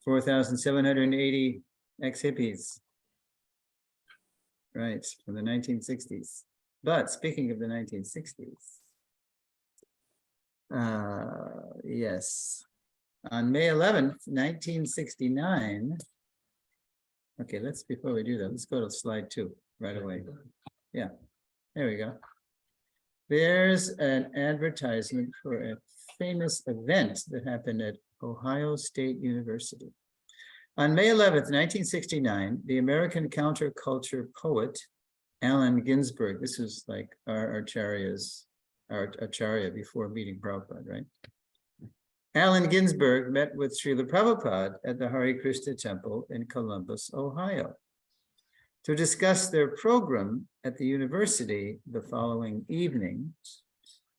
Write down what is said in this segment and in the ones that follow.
4,780 ex-hippies. Right, from the 1960s. But speaking of the 1960s, yes, on May 11th, 1969. Okay, before we do that, let's go to slide 2 right away. Yeah, there we go. There's an advertisement for a famous event that happened at Ohio State University. On May 11th, 1969, the American counterculture poet, Allen Ginsberg, this was like our Acharya before meeting Prabhupada, right? Allen Ginsberg met with Srila Prabhupada at the Hare Krishna Temple in Columbus, Ohio, to discuss their program at the university the following evening,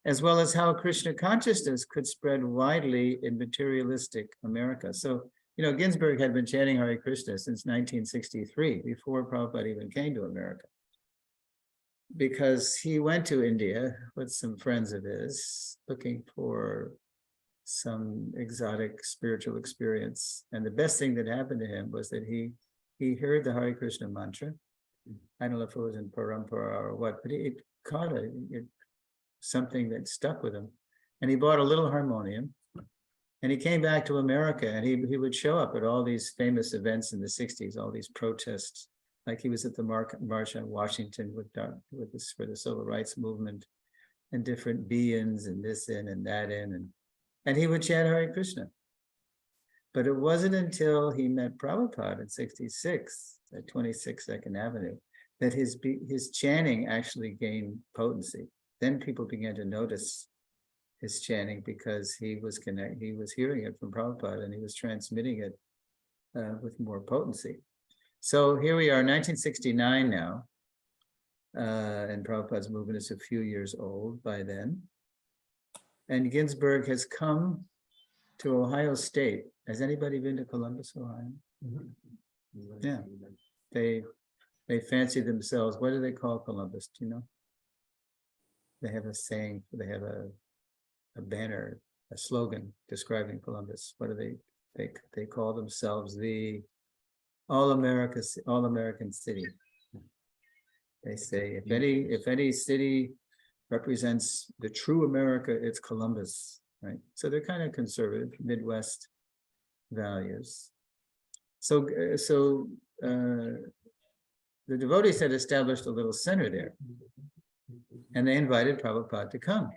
as well as how Krishna consciousness could spread widely in materialistic America. So, you know, Ginsberg had been chanting Hare Krishna since 1963, before Prabhupada even came to America, because he went to India with some friends of his looking for some exotic spiritual experience. And the best thing that happened to him was that he heard the Hare Krishna mantra. I don't know if it was in Parampara or what, but it caught something that stuck with him. And he bought a little harmonium. And he came back to America, and he would show up at all these famous events in the 60s, all these protests. Like he was at the March on Washington for the Civil Rights Movement, and different be-ins and this in and that in. And he would chant Hare Krishna. But it wasn't until he met Prabhupada in 66 at 26 2nd Avenue that his chanting actually gained potency. Then people began to notice his chanting because he was hearing it from Prabhupada, and he was transmitting it with more potency. So here we are, 1969 now, and Prabhupada's movement is a few years old by then. And Ginsberg has come to Ohio State. Has anybody been to Columbus, Ohio? Mm-hmm. Yeah, they fancy themselves. What do they call Columbus? Do you know? They have a saying. They have a banner, a slogan describing Columbus. What do they call themselves? The All-American City. They say if any city represents the true America, it's Columbus, right? So they're kind of conservative, Midwest values. So the devotees had established a little center there, and they invited Prabhupada to come,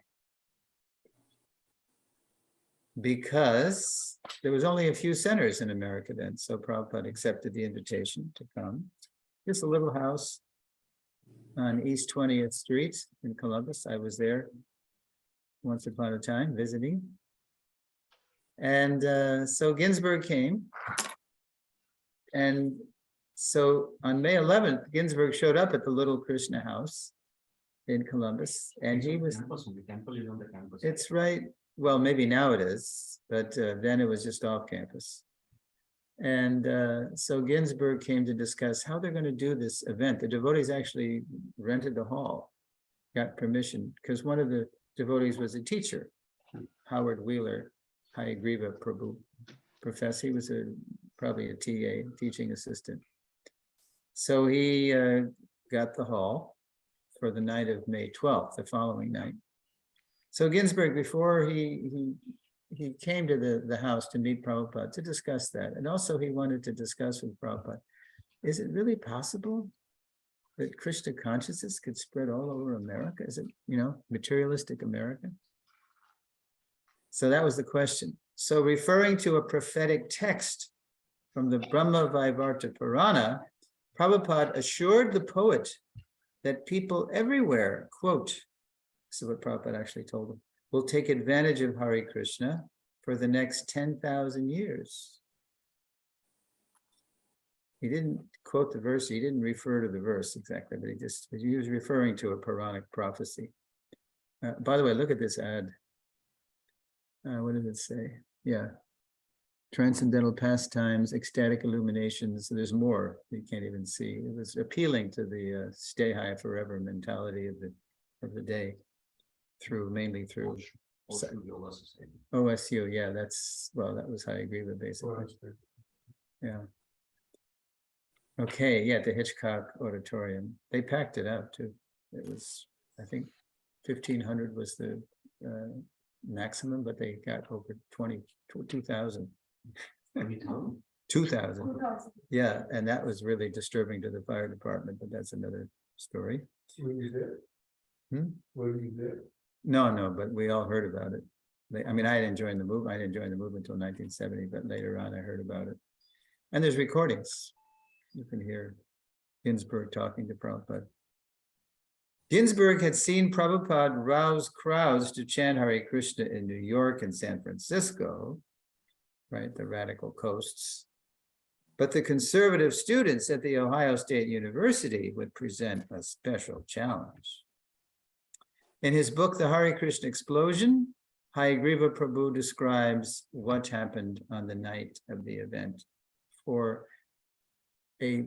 because there was only a few centers in America then. So Prabhupada accepted the invitation to come. Just a little house on East 20th Street in Columbus. I was there once upon a time visiting. And so Ginsberg came. And so on May 11th, Ginsberg showed up at the little Krishna house in Columbus. And he was... The temple is on the campus. It's right. Well, maybe now it is, but then it was just off campus. And so Ginsberg came to discuss how they're going to do this event. The devotees actually rented the hall, got permission, because one of the devotees was a teacher, Howard Wheeler, Hayagriva Prabhu professor. He was probably a TA, teaching assistant. So he got the hall for the night of May 12th, the following night. So Ginsberg, before he came to the house to meet Prabhupada to discuss that. And also he wanted to discuss with Prabhupada, is it really possible that Krishna consciousness could spread all over America? Is it, materialistic America? So that was the question. So referring to a prophetic text from the Brahma Vaivarta Purana, Prabhupada assured the poet that people everywhere, quote, this is what Prabhupada actually told him, will take advantage of Hare Krishna for the next 10,000 years. He didn't quote the verse, he didn't refer to the verse exactly, but he was referring to a Puranic prophecy. By the way, look at this ad. What did it say? Yeah. Transcendental pastimes, ecstatic illuminations. So there's more you can't even see. It was appealing to the stay high forever mentality of the day, mainly through OSU. Yeah, that was Hayagriva basically. Yeah. Okay, yeah, the Hitchcock Auditorium. They packed it out too. It was, I think, 1,500 was the maximum, but they got over 2,000. 2,000. Yeah, and that was really disturbing to the fire department, but that's another story. Were you there? Were you there? No, but we all heard about it. I mean, I didn't join the movement. I didn't join the movement until 1970, but later on I heard about it. And there's recordings. You can hear Ginsburg talking to Prabhupada. Ginsburg had seen Prabhupada rouse crowds to chant Hare Krishna in New York and San Francisco, right, the radical coasts. But the conservative students at the Ohio State University would present a special challenge. In his book, The Hare Krishna Explosion, Hayagriva Prabhu describes what happened on the night of the event for a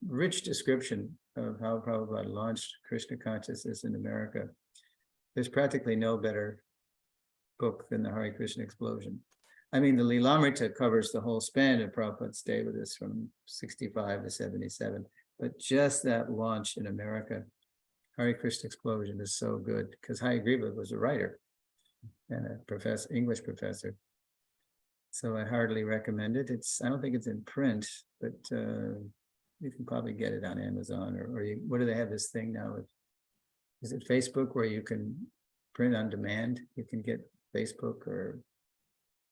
rich description of how Prabhupada launched Krishna consciousness in America. There's practically no better book than the Hare Krishna Explosion. I mean, the Lilamrita covers the whole span of Prabhupada's stay with us from 65 to 77, but just that launch in America, Hare Krishna Explosion, is so good because Hayagriva was a writer and a English professor. So I heartily recommend it. I don't think it's in print, but you can probably get it on Amazon or what do they have this thing now? Is it Facebook where you can print on demand? You can get Facebook or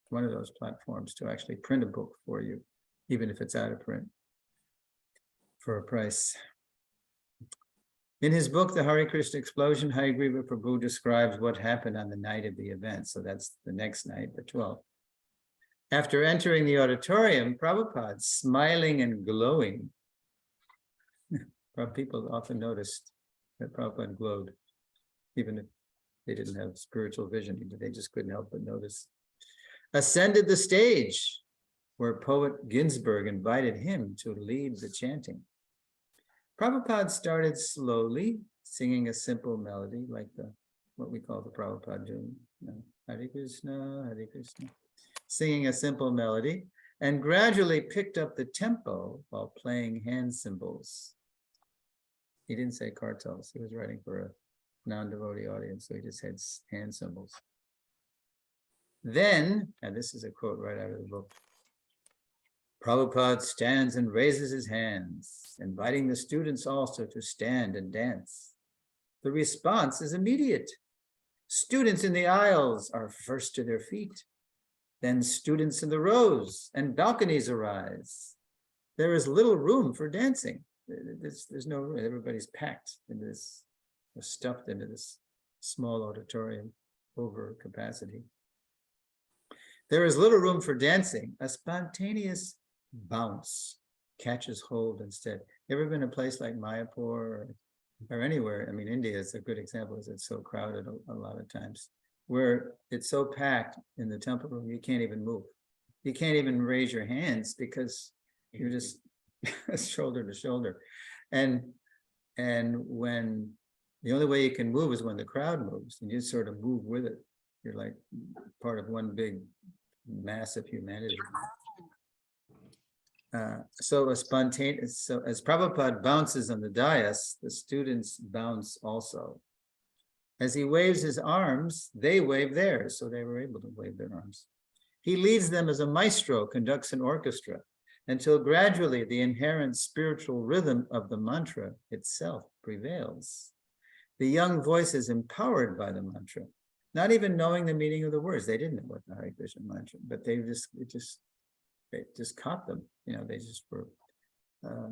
one of those platforms to actually print a book for you, even if it's out of print, for a price. In his book, The Hare Krishna Explosion, Hayagriva Prabhu describes what happened on the night of the event. So that's the next night, the 12th. After entering the auditorium, Prabhupada, smiling and glowing. People often noticed that Prabhupada glowed, even if they didn't have spiritual vision, they just couldn't help but notice. Ascended the stage, where poet Ginsburg invited him to lead the chanting. Prabhupada started slowly, singing a simple melody, like what we call the Prabhupada tune, Hare Krishna, Hare Krishna, singing a simple melody, and gradually picked up the tempo while playing hand cymbals. He didn't say kartals. He was writing for a non-devotee audience, so he just had hand cymbals. Then, and this is a quote right out of the book, Prabhupada stands and raises his hands, inviting the students also to stand and dance. The response is immediate. Students in the aisles are first to their feet. Then students in the rows and balconies arise. There is little room for dancing. There's no room. Everybody's packed into this, stuffed into this small auditorium over capacity. There is little room for dancing. A spontaneous bounce catches hold instead. You ever been to a place like Mayapur or anywhere? I mean, India is a good example because it's so crowded a lot of times, where it's so packed in the temple room, you can't even move. You can't even raise your hands because you're just shoulder to shoulder. And when the only way you can move is when the crowd moves and you sort of move with it. You're like part of one big mass of humanity. So as Prabhupada bounces on the dais, the students bounce also. As he waves his arms, they wave theirs, so they were able to wave their arms. He leads them as a maestro conducts an orchestra, until gradually the inherent spiritual rhythm of the mantra itself prevails. The young voice is empowered by the mantra, not even knowing the meaning of the words. They didn't know what the Hare Krishna mantra, but they just caught them. They just were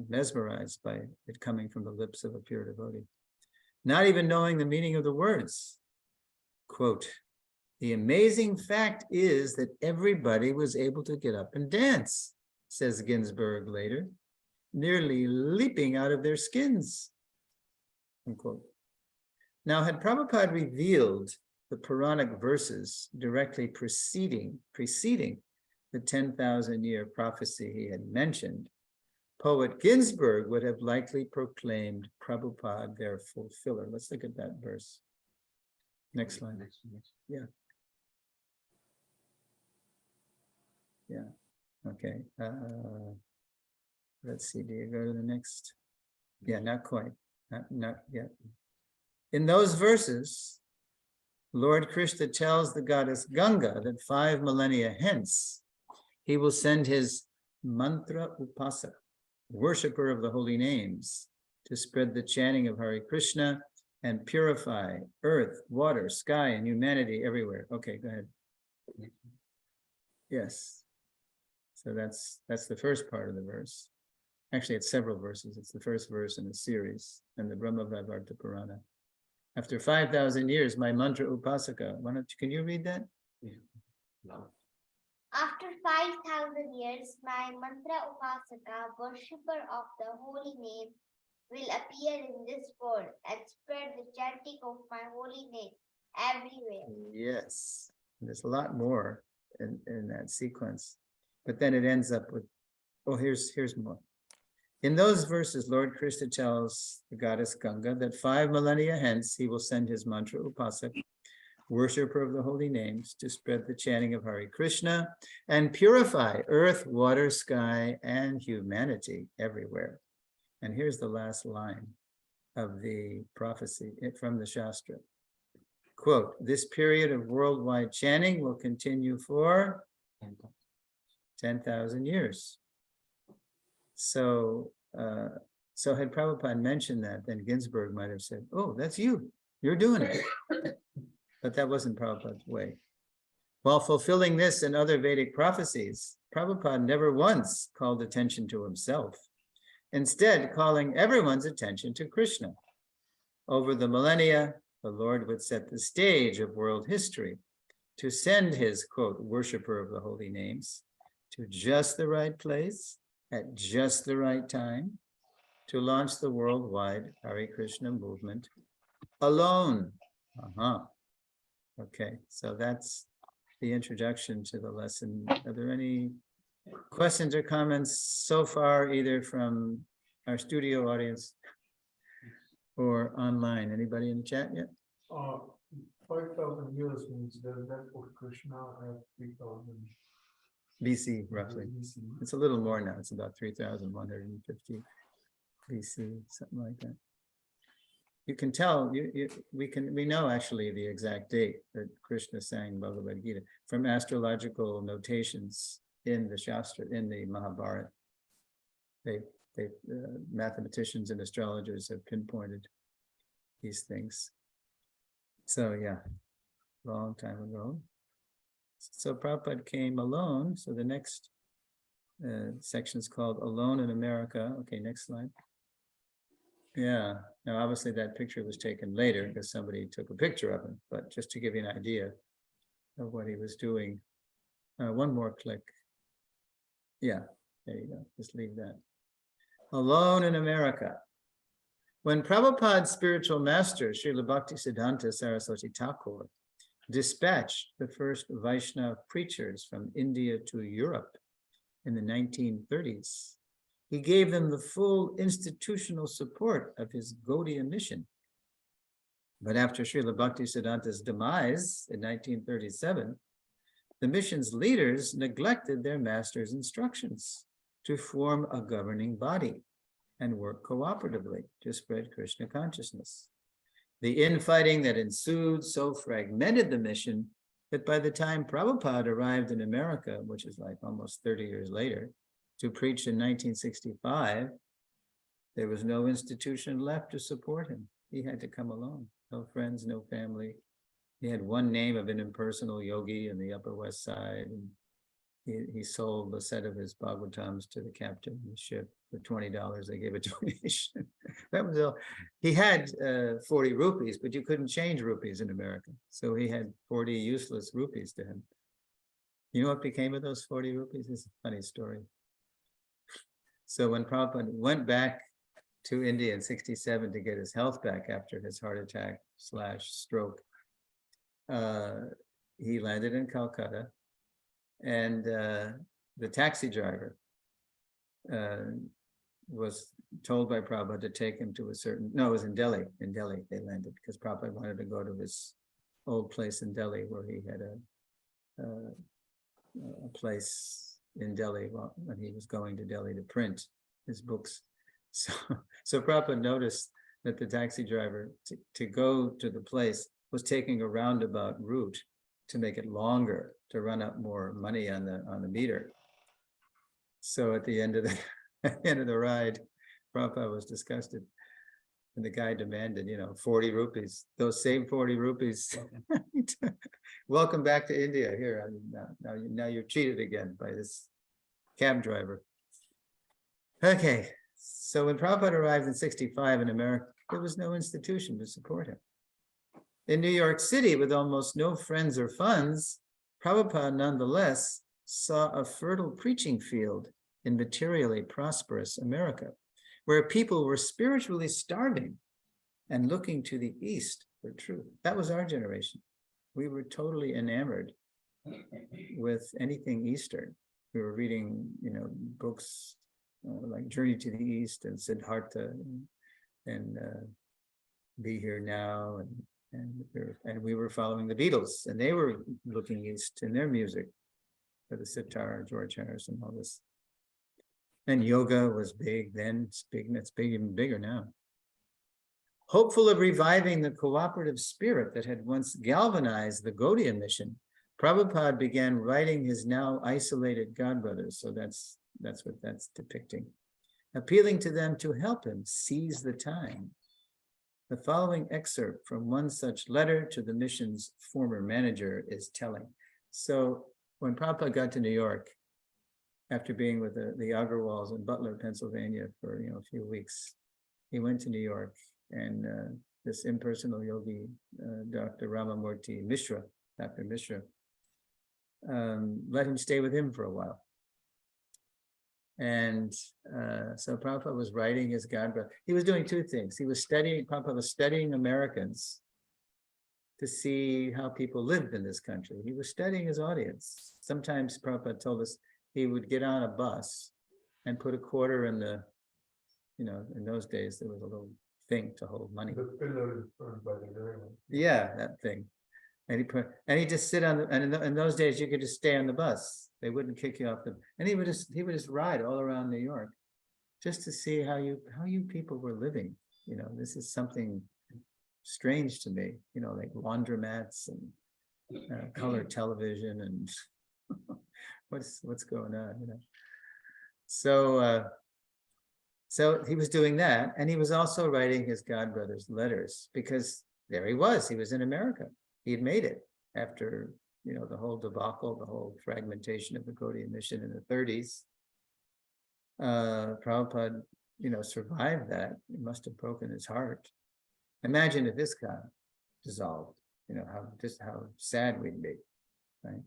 mesmerized by it coming from the lips of a pure devotee. Not even knowing the meaning of the words. Quote, "The amazing fact is that everybody was able to get up and dance," says Ginsburg later, "nearly leaping out of their skins." Unquote. Now, had Prabhupada revealed the Puranic verses directly preceding the 10,000-year prophecy he had mentioned, poet Ginsburg would have likely proclaimed Prabhupada their fulfiller. Let's look at that verse. Next slide. Yeah. Okay. Let's see. Do you go to the next? Yeah, not quite. Not yet. In those verses, Lord Krishna tells the goddess Ganga that 5 millennia hence, he will send his mantra upasaka, worshipper of the holy names, to spread the chanting of Hare Krishna and purify earth, water, sky, and humanity everywhere. Okay, go ahead. Yes. So that's the first part of the verse. Actually, it's several verses. It's the first verse in a series in the Brahma Vaivarta Purana. After 5,000 years, my mantra upasaka. Can you read that? No. After 5,000 years, my mantra upasaka, worshipper of the holy name, will appear in this world and spread the chanting of my holy name everywhere. Yes. There's a lot more in that sequence. But then it ends up with, oh, here's more. In those verses, Lord Krishna tells the goddess Ganga that 5 millennia hence, he will send his mantra upasak, worshipper of the holy names, to spread the chanting of Hare Krishna and purify earth, water, sky, and humanity everywhere. And here's the last line of the prophecy from the Shastra. Quote, this period of worldwide chanting will continue for 10,000 years. So had Prabhupada mentioned that, then Ginsburg might have said, oh, that's you. You're doing it. But that wasn't Prabhupada's way. While fulfilling this and other Vedic prophecies, Prabhupada never once called attention to himself, instead calling everyone's attention to Krishna. Over the millennia, the Lord would set the stage of world history to send his, quote, worshipper of the holy names to just the right place at just the right time to launch the worldwide Hare Krishna movement alone. Okay, so that's the introduction to the lesson. Are there any questions or comments so far, either from our studio audience or online? Anybody in the chat yet? 5,000 years means that put Krishna at 3,000 BC, roughly. BC. It's a little more now. It's about 3,150 BC, something like that. You can tell, we know actually the exact date that Krishna sang Bhagavad Gita from astrological notations in the Shastra, in the Mahabharata. Mathematicians and astrologers have pinpointed these things. So yeah, long time ago. So Prabhupada came alone. So the next section is called Alone in America. Okay, next slide. Yeah, now obviously that picture was taken later because somebody took a picture of him, but just to give you an idea of what he was doing. One more click. Yeah, there you go, just leave that. Alone in America. When Prabhupada's spiritual master, Srila Bhaktisiddhanta Saraswati Thakur, dispatched the first Vaishnava preachers from India to Europe in the 1930s, he gave them the full institutional support of his Gaudiya mission. But after Srila Bhaktisiddhanta's demise in 1937, the mission's leaders neglected their master's instructions to form a governing body and work cooperatively to spread Krishna consciousness. The infighting that ensued so fragmented the mission that by the time Prabhupada arrived in America, which is like almost 30 years later, to preach in 1965, there was no institution left to support him. He had to come alone. No friends, no family. He had one name of an impersonal yogi in the Upper West Side. And he sold a set of his Bhagavatams to the captain of the ship for $20. They gave a donation. That was all. He had 40 rupees, but you couldn't change rupees in America. So he had 40 useless rupees to him. You know what became of those 40 rupees? It's a funny story. So when Prabhupada went back to India in 1967 to get his health back after his heart attack / stroke, he landed in Calcutta, and the taxi driver was told by Prabhupada to take him to a certain, no, it was in Delhi. In Delhi they landed because Prabhupada wanted to go to his old place in Delhi where he had a place in Delhi when he was going to Delhi to print his books. So Prabhupada noticed that the taxi driver to go to the place was taking a roundabout route to make it longer, to run up more money on the meter. So at the end of the ride, Prabhupada was disgusted. And the guy demanded, 40 rupees, those same 40 rupees. Welcome back to India. Here, now you're cheated again by this cab driver. Okay, so when Prabhupada arrived in 65 in America, there was no institution to support him. In New York City, with almost no friends or funds, Prabhupada nonetheless saw a fertile preaching field in materially prosperous America, where people were spiritually starving and looking to the East for truth. That was our generation. We were totally enamored with anything Eastern. We were reading, books like Journey to the East and Siddhartha and Be Here Now, and we were following the Beatles, and they were looking East in their music for the sitar, George Harrison, all this. And yoga was big then, it's big, even bigger now. Hopeful of reviving the cooperative spirit that had once galvanized the Gaudiya mission, Prabhupada began writing his now isolated godbrothers, so that's what that's depicting, appealing to them to help him seize the time. The following excerpt from one such letter to the mission's former manager is telling. So when Prabhupada got to New York, after being with the Agarwals in Butler, Pennsylvania for a few weeks, he went to New York, and this impersonal yogi, Dr. Ramamurti Mishra, Dr. Mishra, let him stay with him for a while. And so Prabhupada was writing his godbrother. He was doing two things. Prabhupada was studying Americans to see how people lived in this country. He was studying his audience. Sometimes Prabhupada told us he would get on a bus and put a quarter in the, in those days, there was a little thing to hold money. The pillar is burned by the railway. Yeah, that thing. And he'd just sit on and in those days you could just stay on the bus. They wouldn't kick you off and he would just ride all around New York just to see how you people were living. This is something strange to me, like laundromats and color television and what's going on, So he was doing that, and he was also writing his godbrother's letters, because there he was in America. He had made it after, the whole debacle, the whole fragmentation of the Gaudiya mission in the 30s. Prabhupada, survived that. It must have broken his heart. Imagine if this got dissolved, how sad we'd be, right?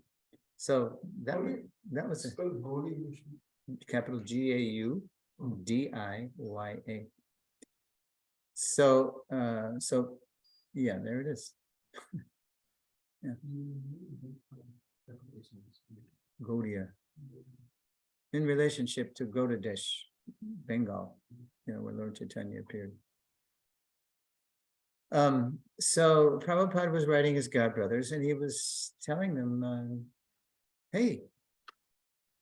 So that was a capital Gaudiya. So yeah, there it is. Yeah. Gaudiya. In relationship to Gaudadesh, Bengal, where Lord Chaitanya appeared. So Prabhupada was writing his godbrothers, and he was telling them, hey,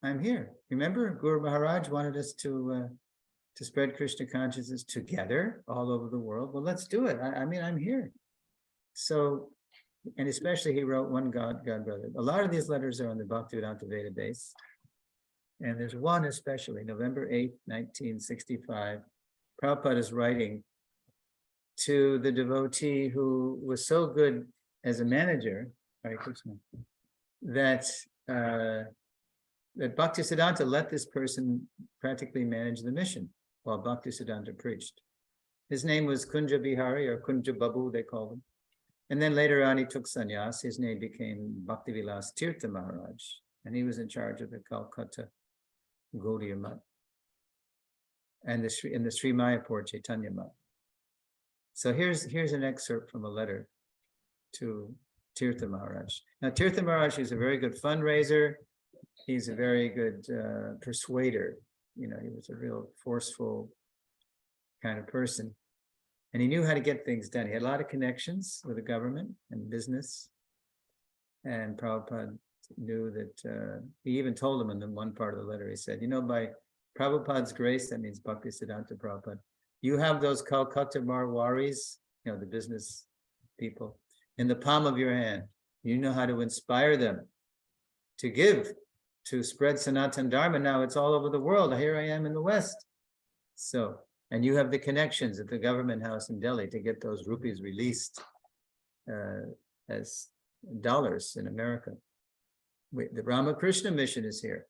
I'm here. Remember, Guru Maharaj wanted us to spread Krishna consciousness together all over the world. Well, let's do it. I'm here. So, and especially he wrote one godbrother. A lot of these letters are on the Bhaktivedanta database. And there's one especially, November 8th, 1965. Prabhupada is writing to the devotee who was so good as a manager, Hare Krishna, that Bhaktisiddhanta let this person practically manage the mission while Bhaktisiddhanta preached. His name was Kunja Bihari, or Kunja Babu, they called him. And then later on, he took sannyas. His name became Bhaktivilas Tirtha Maharaj, and he was in charge of the Calcutta Gaudiya Math and the Sri Mayapur Chaitanya Math. So here's an excerpt from a letter to Tirtha Maharaj. Now, Tirtha Maharaj is a very good fundraiser. He's a very good persuader. He was a real forceful kind of person. And he knew how to get things done. He had a lot of connections with the government and business. And Prabhupada knew that he even told him in the one part of the letter, he said, by Prabhupada's grace, that means Bhaktisiddhanta Prabhupada, you have those Calcutta Marwaris, the business people, in the palm of your hand. You know how to inspire them to give, to spread Sanatana Dharma. Now it's all over the world. Here I am in the West. So, and you have the connections at the government house in Delhi to get those rupees released as dollars in America. The Ramakrishna mission is here.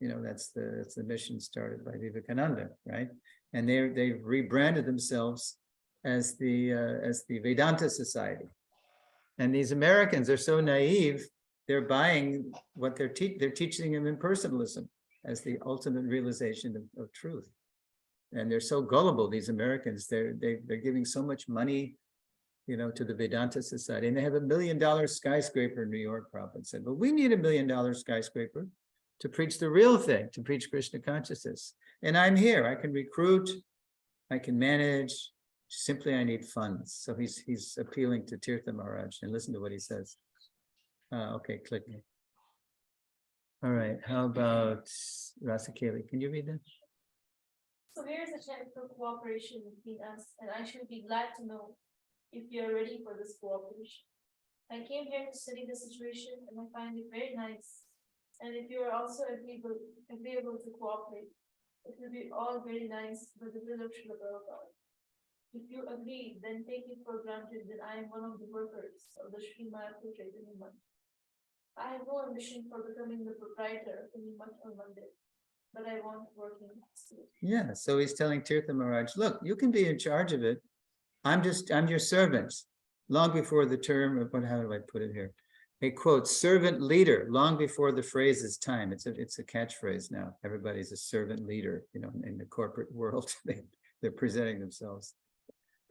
That's the mission started by Vivekananda, right? And they've rebranded themselves as the Vedanta Society. And these Americans are so naive, they're buying what they're teaching them impersonalism as the ultimate realization of truth. And they're so gullible, these Americans, they're giving so much money, to the Vedanta Society. And they have $1 million skyscraper in New York, Prabhupada said, but we need $1 million skyscraper to preach the real thing, to preach Krishna consciousness. And I'm here, I can recruit, I can manage, simply I need funds. So he's appealing to Tirtha Maharaj, and listen to what he says. Okay, click. All right, how about Rasakeli? Can you read that? So here is a chance for cooperation between us, and I should be glad to know if you are ready for this cooperation. I came here to study the situation, and I find it very nice. And if you are also agreeable to cooperate, it will be all very nice with the will of Srila Prabhupada. If you agree, then take it for granted that I am one of the workers of the Sri Mayapur Chaitanya Mandir. I have no ambition for becoming the proprietor of any much on Monday, but I want working still. Yeah, so he's telling Tirtha Maharaj, look, you can be in charge of it. I'm your servant. Long before the term of how do I put it here? A quote, servant leader, long before the phrase is time. It's a catchphrase now. Everybody's a servant leader, in the corporate world. They're presenting themselves.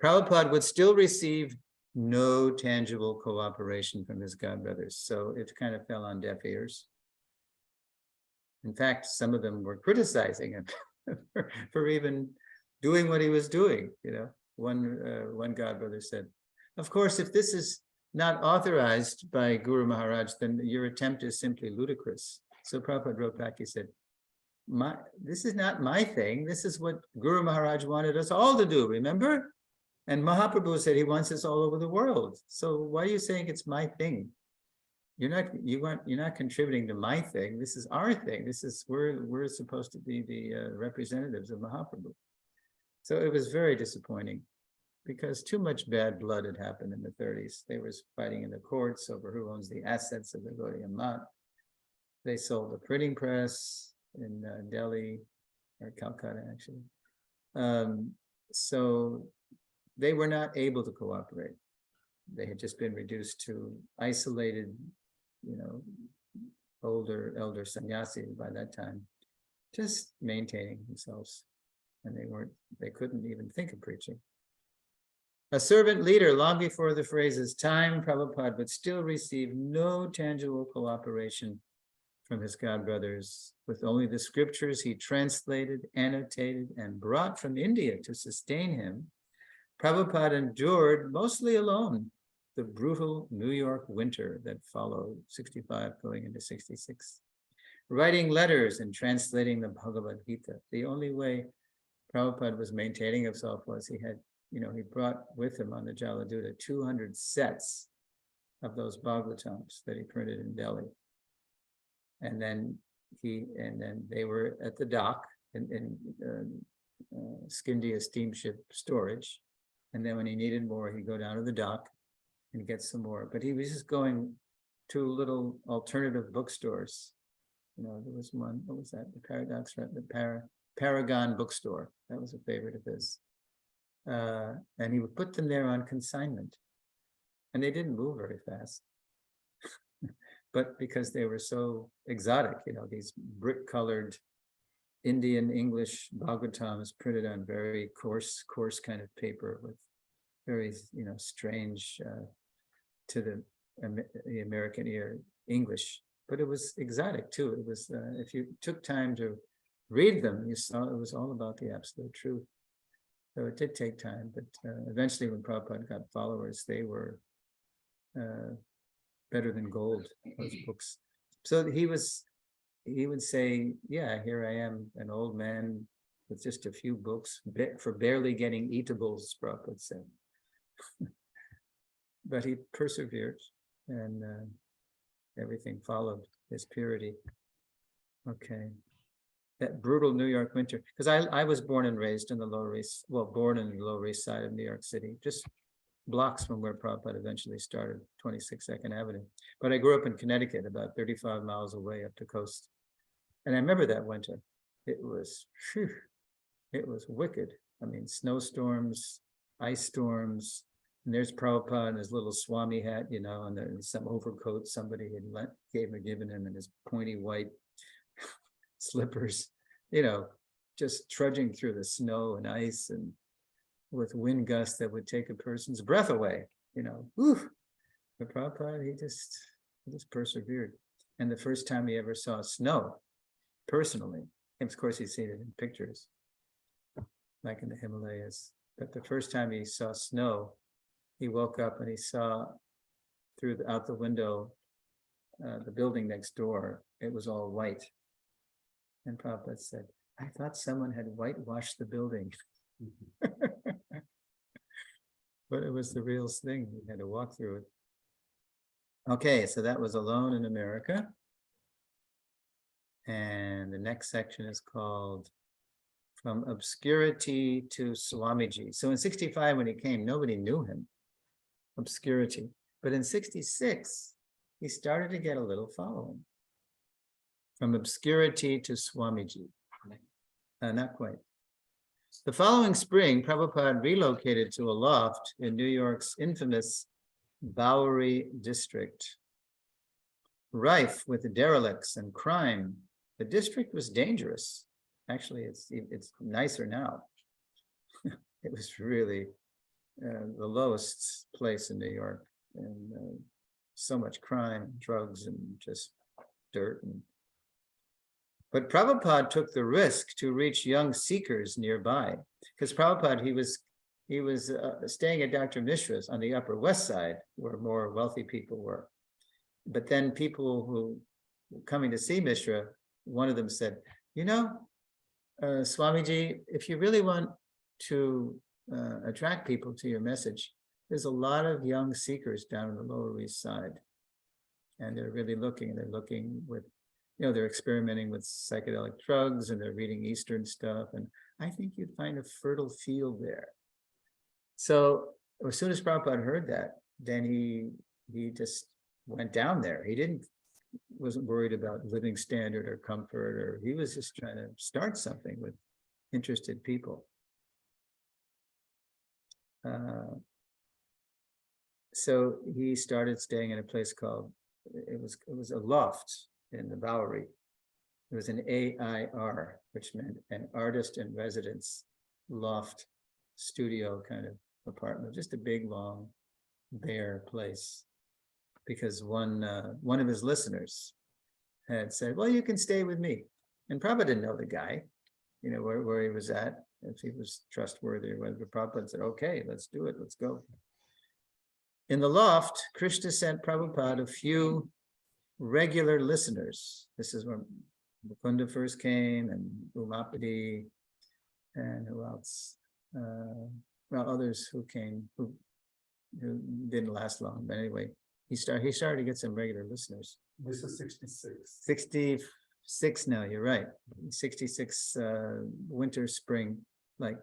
Prabhupada would still receive no tangible cooperation from his godbrothers. So it kind of fell on deaf ears. In fact, some of them were criticizing him for even doing what he was doing. One godbrother said, of course, if this is not authorized by Guru Maharaj, then your attempt is simply ludicrous. So Prabhupada wrote back, he said, this is not my thing. This is what Guru Maharaj wanted us all to do, remember? And Mahaprabhu said he wants us all over the world. So why are you saying it's my thing? You're not contributing to my thing. This is our thing. We're supposed to be the representatives of Mahaprabhu. So it was very disappointing because too much bad blood had happened in the 30s. They were fighting in the courts over who owns the assets of the Gaudiya Math. They sold the printing press in Delhi, or Calcutta actually. So they were not able to cooperate. They had just been reduced to isolated, elder sannyasis by that time, just maintaining themselves. And they couldn't even think of preaching. A servant leader, long before the phrase is time, Prabhupada would still receive no tangible cooperation from his godbrothers, with only the scriptures he translated, annotated, and brought from India to sustain him. Prabhupada endured, mostly alone, the brutal New York winter that followed 65 going into 66. Writing letters and translating the Bhagavad Gita. The only way Prabhupada was maintaining himself was he brought with him on the Jaladuta 200 sets of those Bhagavatams that he printed in Delhi. And then they were at the dock in Scindia steamship storage. And then when he needed more, he'd go down to the dock and get some more. But he was just going to little alternative bookstores. There was one, what was that? The Paradox, right? The Paragon bookstore. That was a favorite of his. And he would put them there on consignment. And they didn't move very fast. But because they were so exotic, these brick-colored Indian English Bhagavatams printed on very coarse kind of paper with very, strange to the American ear English. But it was exotic too. It was, if you took time to read them, you saw it was all about the absolute truth. So it did take time, but eventually when Prabhupada got followers, they were better than gold, those books. So he would say, yeah, here I am, an old man with just a few books for barely getting eatables, Prabhupada said. But he persevered, and everything followed his purity. Okay. That brutal New York winter, because I was born and raised in the Lower East, well, born in the Lower East Side of New York City, just blocks from where Prabhupada eventually started, 26 Second Avenue. But I grew up in Connecticut, about 35 miles away up the coast. And I remember that winter. It was, whew, it was wicked. I mean, snowstorms, ice storms, and there's Prabhupada in his little Swami hat, you know, and there's some overcoat somebody had given him, and his pointy white slippers, you know, just trudging through the snow and ice, and with wind gusts that would take a person's breath away, you know. Whew. But Prabhupada, he just persevered. And the first time he ever saw snow, personally, and of course he'd seen it in pictures, like in the Himalayas, but the first time he saw snow, he woke up and he saw out the window, the building next door, it was all white. And Prabhupada said, I thought someone had whitewashed the building. But it was the real thing. We had to walk through it. Okay, so that was Alone in America. And the next section is called From Obscurity to Swamiji. So in 65, when he came, nobody knew him. Obscurity. But in 66, he started to get a little following. From obscurity to Swamiji. Not quite. The following spring, Prabhupada relocated to a loft in New York's infamous Bowery district. Rife with derelicts and crime, the district was dangerous. Actually, it's nicer now. It was really the lowest place in New York, and so much crime, drugs, and just dirt. But Prabhupada took the risk to reach young seekers nearby, because Prabhupada, he was staying at Dr. Mishra's on the Upper West Side, where more wealthy people were. But then people who were coming to see Mishra, one of them said, you know, Swamiji, if you really want to attract people to your message, there's a lot of young seekers down in the Lower East Side. And they're really looking, with, you know, they're experimenting with psychedelic drugs, and they're reading Eastern stuff. And I think you'd find a fertile field there. So as soon as Prabhupada heard that, then he just went down there. He wasn't worried about living standard or comfort, or he was just trying to start something with interested people. So he started staying in a place called, it was a loft in the Bowery. It was an AIR, which meant an artist in residence loft studio kind of apartment, just a big, long, bare place. Because one of his listeners had said, well, you can stay with me. And Prabhupada didn't know the guy, you know, where he was at, if he was trustworthy or whether. Prabhupada said, okay, let's do it, let's go. In the loft, Krishna sent Prabhupada a few regular listeners. This is when Mukunda first came, and Umapati, and who else? Well, others who came, who didn't last long, but anyway, he started to get some regular listeners. This is 66. 66 now, you're right. 66 winter, spring, like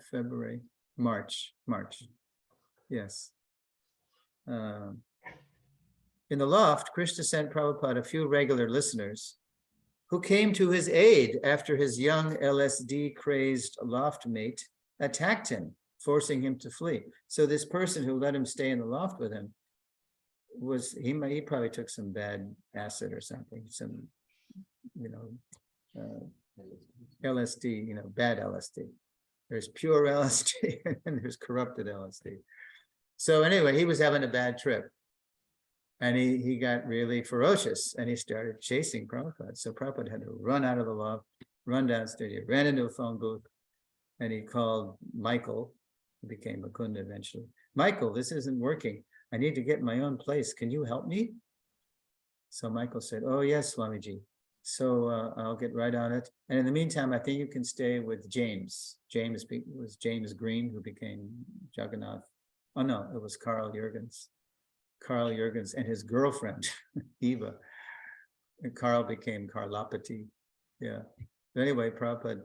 February, March. Yes. In the loft, Krishna sent Prabhupada a few regular listeners who came to his aid after his young LSD-crazed loft mate attacked him, forcing him to flee. So this person who let him stay in the loft with him he probably took some bad acid or something, some, you know, LSD, you know, bad LSD. There's pure LSD and there's corrupted LSD. So anyway, he was having a bad trip. And he got really ferocious, and he started chasing Prabhupada. So Prabhupada had to run out of the loft, run downstairs, he ran into a phone booth, and he called Michael, who became Mukunda eventually. Michael, this isn't working. I need to get my own place. Can you help me? So Michael said, oh, yes, Swamiji. So I'll get right on it. And in the meantime, I think you can stay with James. Was James Green, who became Jagannath. Oh, no, it was Carl Jurgens. Carl Jurgens and his girlfriend, Eva. And Carl became Karlapati. Yeah. But anyway, Prabhupada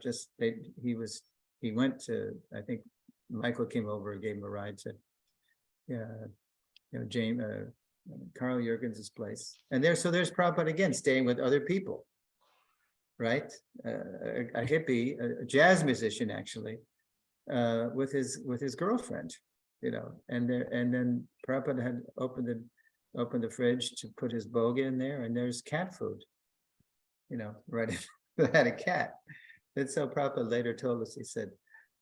he went to, I think Michael came over and gave him a ride to, James, Carl Jurgens' place. And there's Prabhupada again, staying with other people, right? A hippie, a jazz musician, actually, with his girlfriend, and then Prabhupada had opened the fridge to put his boga in there, and there's cat food, right. Had a cat. And so Prabhupada later told us, he said,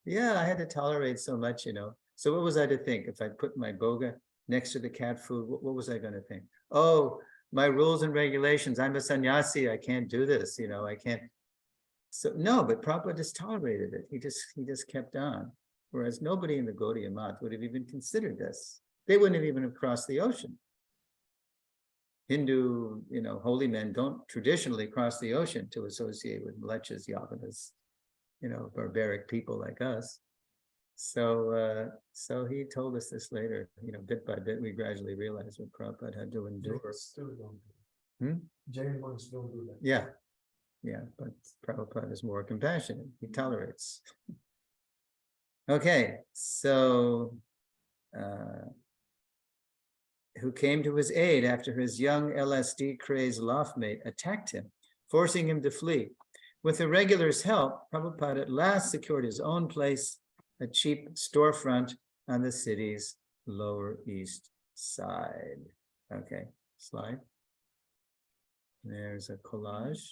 yeah, I had to tolerate so much, So what was I to think? If I put my boga next to the cat food, what was I going to think? Oh, my rules and regulations. I'm a sannyasi. I can't do this. I can't. So no, but Prabhupada just tolerated it. He just kept on. Whereas nobody in the Gaudiya Math would have even considered this. They wouldn't even have crossed the ocean. Hindu, holy men don't traditionally cross the ocean to associate with mlechas, yavanas, barbaric people like us. So he told us this later, bit by bit, we gradually realized what Prabhupada had to endure. Still don't do that. Jain ones don't do that. Yeah, but Prabhupada is more compassionate. He tolerates. Okay, so who came to his aid after his young LSD-crazed loftmate attacked him, forcing him to flee. With the regulars' help, Prabhupada at last secured his own place, a cheap storefront on the city's Lower East Side. Okay, slide. There's a collage.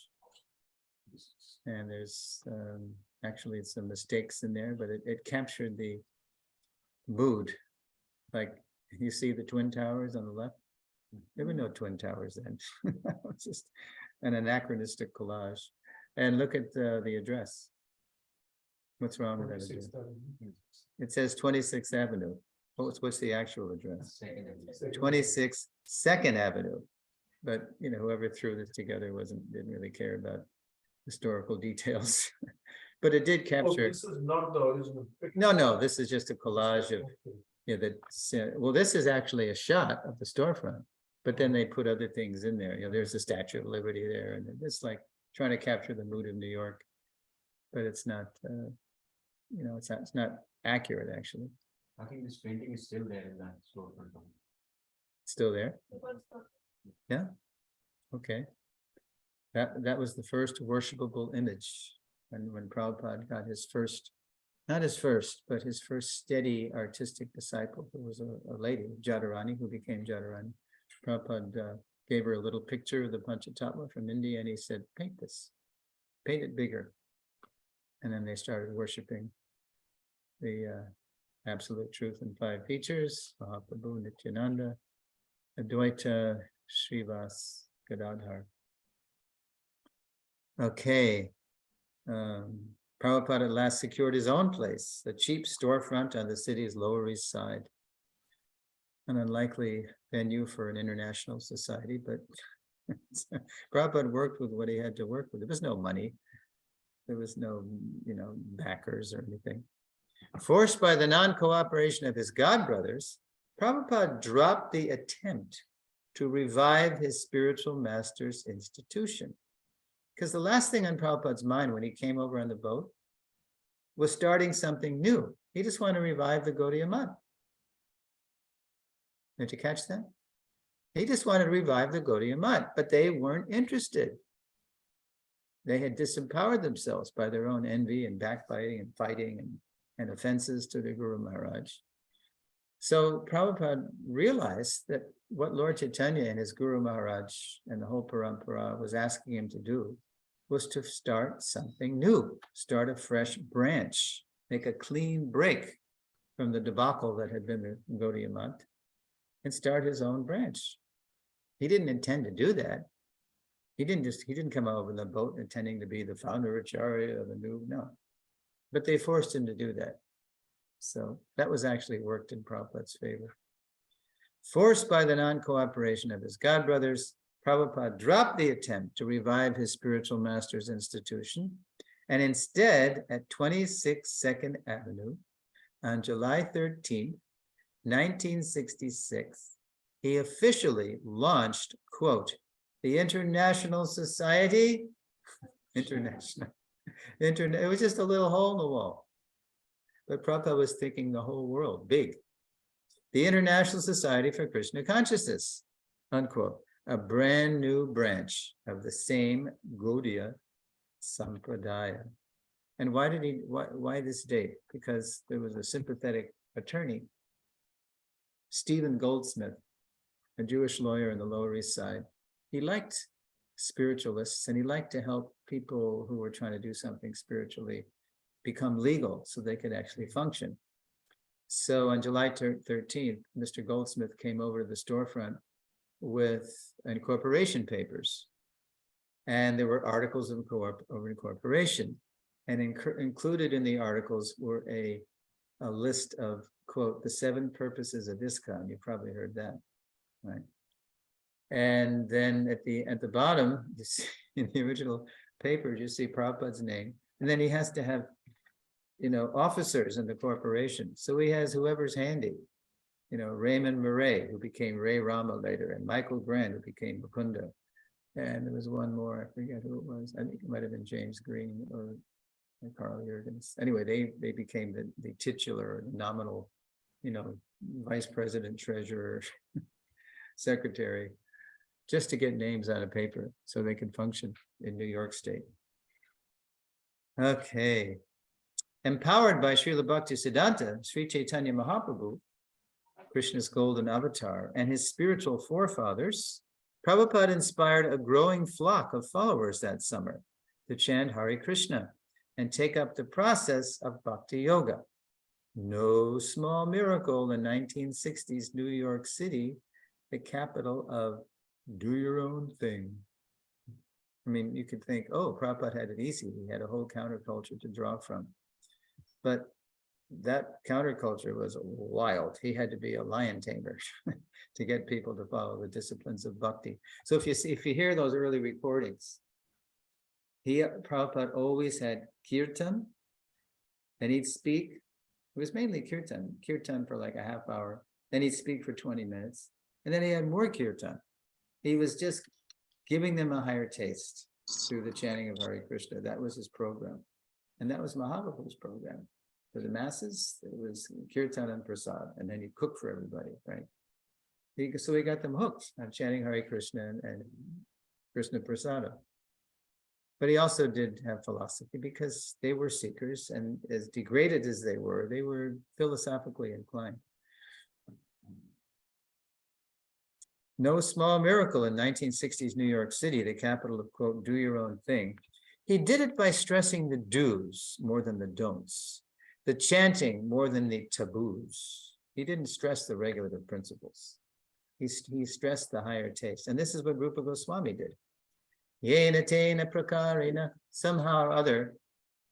And there's actually some mistakes in there, but it captured the mood. Like, you see the Twin Towers on the left? There were no Twin Towers then. It's just an anachronistic collage. And look at the address. What's wrong with that address? It says 26th Avenue. What's the actual address? 26th 2nd Avenue. But whoever threw this together didn't really care about historical details. But it did capture. This is not the original picture. No, this is just a collage of this is actually a shot of the storefront, but then they put other things in there. There's the Statue of Liberty there, and it's like trying to capture the mood of New York, but it's not. It's not accurate actually. I think this painting is still there in that storefront. Still there? Yeah. Okay. That was the first worshipable image, and when Prabhupada got his first. Not his first, but his first steady artistic disciple, who was a lady, Jadharani, who became Jadharani. Prabhupada gave her a little picture of the Panchatattva from India, and he said, paint this, paint it bigger. And then they started worshiping the Absolute Truth in 5 features, Mahaprabhu, Nityananda, Advaita, Srivas, Gadadhar. Okay. Prabhupada at last secured his own place, a cheap storefront on the city's Lower East Side. An unlikely venue for an international society, but Prabhupada worked with what he had to work with. There was no money. There was no, backers or anything. Forced by the non-cooperation of his godbrothers, Prabhupada dropped the attempt to revive his spiritual master's institution. Because the last thing on Prabhupada's mind when he came over on the boat was starting something new. He just wanted to revive the Gaudiya Math. Did you catch that? He just wanted to revive the Gaudiya Math, but they weren't interested. They had disempowered themselves by their own envy and backbiting and fighting and offenses to the Guru Maharaj. So Prabhupada realized that what Lord Chaitanya and his Guru Maharaj and the whole Parampara was asking him to do was to start something new, start a fresh branch, make a clean break from the debacle that had been the Gaudiya Math, and start his own branch. He didn't intend to do that. He didn't come over in the boat intending to be the founder Acharya of a new, no. But they forced him to do that. So that was actually worked in Prabhupada's favor. Forced by the non-cooperation of his godbrothers, Prabhupada dropped the attempt to revive his spiritual master's institution, and instead, at 26 Second Avenue, on July 13th, 1966, he officially launched, quote, the International Society, International, it was just a little hole in the wall. But Prabhupada was thinking the whole world, big. The International Society for Krishna Consciousness, unquote, a brand new branch of the same Gaudiya Sampradaya. And why this date? Because there was a sympathetic attorney, Stephen Goldsmith, a Jewish lawyer in the Lower East Side. He liked spiritualists and he liked to help people who were trying to do something spiritually become legal so they could actually function. So on July 13th, Mr. Goldsmith came over to the storefront with incorporation papers. And there were articles of incorporation. And included in the articles were a list of, quote, the 7 purposes of ISKCON. You probably heard that, right? And then at the bottom, you see, in the original papers, you see Prabhupada's name. And then he has to have, officers in the corporation. So he has whoever's handy, Raymond Murray, who became Ray Rama later, and Michael Grant, who became Mukunda. And there was one more, I forget who it was. I think it might have been James Green or Carl Jurgens. Anyway, they became the titular, nominal, vice president, treasurer, secretary, just to get names on a paper so they could function in New York State. Okay. Empowered by Srila Bhaktisiddhanta, Sri Chaitanya Mahaprabhu, Krishna's golden avatar, and his spiritual forefathers, Prabhupada inspired a growing flock of followers that summer to chant Hare Krishna and take up the process of Bhakti Yoga. No small miracle in 1960s New York City, the capital of do your own thing. I mean, you could think, oh, Prabhupada had it easy. He had a whole counterculture to draw from. But that counterculture was wild. He had to be a lion tamer to get people to follow the disciplines of bhakti. So if you hear those early recordings, Prabhupada always had kirtan, and he'd speak. It was mainly kirtan for like a half hour. Then he'd speak for 20 minutes. And then he had more kirtan. He was just giving them a higher taste through the chanting of Hare Krishna. That was his program. And that was Mahaprabhu's program. For the masses, it was kirtan and prasad. And then he'd cook for everybody, right? So he got them hooked on chanting Hare Krishna and Krishna prasada. But he also did have philosophy because they were seekers, and as degraded as they were philosophically inclined. No small miracle in 1960s New York City, the capital of, quote, do your own thing. He did it by stressing the do's more than the don'ts, the chanting more than the taboos. He didn't stress the regulative principles. He stressed the higher taste. And this is what Rupa Goswami did. Yena tena prakarena, somehow or other,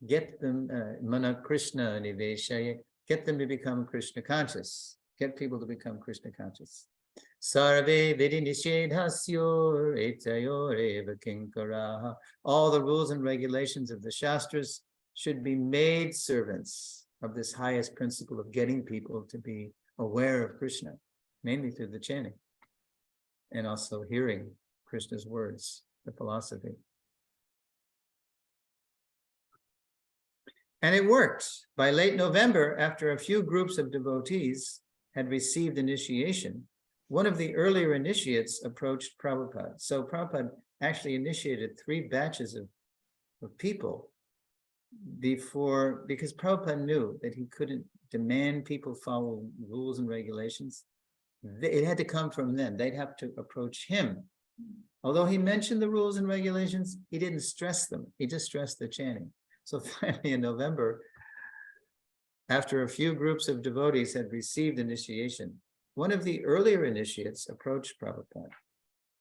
get them, mana Krishna niveshaya, get them to become Krishna conscious, get people to become Krishna conscious. Sarve vidinishedhasyor etayor eva kinkaraha. All the rules and regulations of the Shastras should be made servants of this highest principle of getting people to be aware of Krishna, mainly through the chanting, and also hearing Krishna's words, the philosophy. And it worked. By late November, after a few groups of devotees had received initiation, one of the earlier initiates approached Prabhupada. So Prabhupada actually initiated 3 batches of people before, because Prabhupada knew that he couldn't demand people follow rules and regulations. It had to come from them. They'd have to approach him. Although he mentioned the rules and regulations, he didn't stress them. He just stressed the chanting. So finally in November, after a few groups of devotees had received initiation, one of the earlier initiates approached Prabhupada.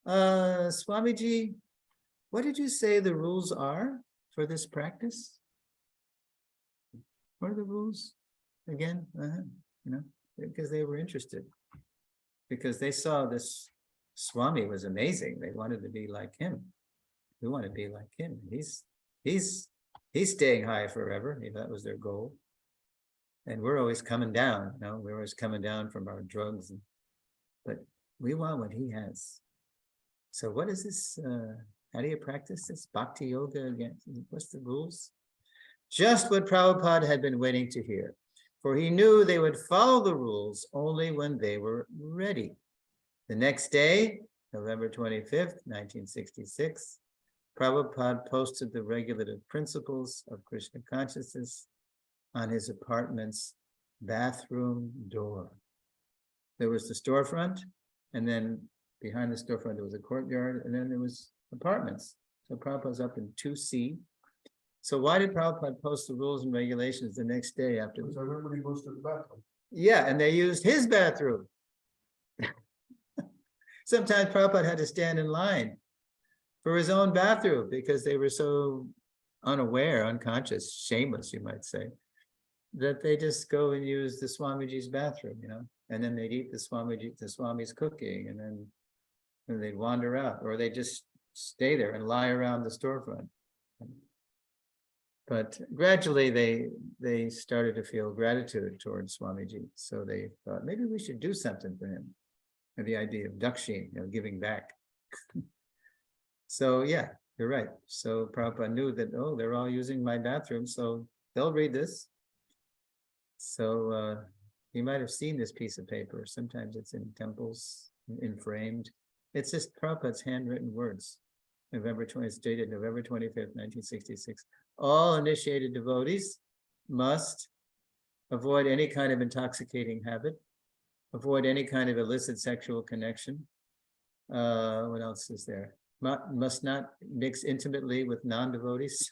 Swamiji, what did you say the rules are for this practice? What are the rules again? Because they were interested. Because they saw this Swami was amazing. They wanted to be like him. We want to be like him. He's staying high forever. That was their goal. And we're always coming down. We're always coming down from our drugs. But we want what he has. So what is this? How do you practice this? Bhakti yoga again? What's the rules? Just what Prabhupada had been waiting to hear. For he knew they would follow the rules only when they were ready. The next day, November 25th, 1966, Prabhupada posted the regulative principles of Krishna consciousness on his apartment's bathroom door. There was the storefront, and then behind the storefront there was a courtyard, and then there was apartments. So Prabhupada's up in 2C. So why did Prabhupada post the rules and regulations the next day after? Because everybody goes to the bathroom. Yeah, and they used his bathroom. Sometimes Prabhupada had to stand in line for his own bathroom because they were so unaware, unconscious, shameless, you might say, that they just go and use the Swamiji's bathroom, and then they'd eat the Swami's cooking, and then they'd wander out, or they just stay there and lie around the storefront. But gradually they started to feel gratitude towards Swamiji. So they thought, maybe we should do something for him. And the idea of dakshin, giving back. So yeah, you're right. So Prabhupada knew that, they're all using my bathroom, so they'll read this. So you might have seen this piece of paper. Sometimes it's in temples, framed. It's just Prabhupada's handwritten words. Dated November 25th, 1966. All initiated devotees must avoid any kind of intoxicating habit, avoid any kind of illicit sexual connection. What else is there? Must not mix intimately with non-devotees.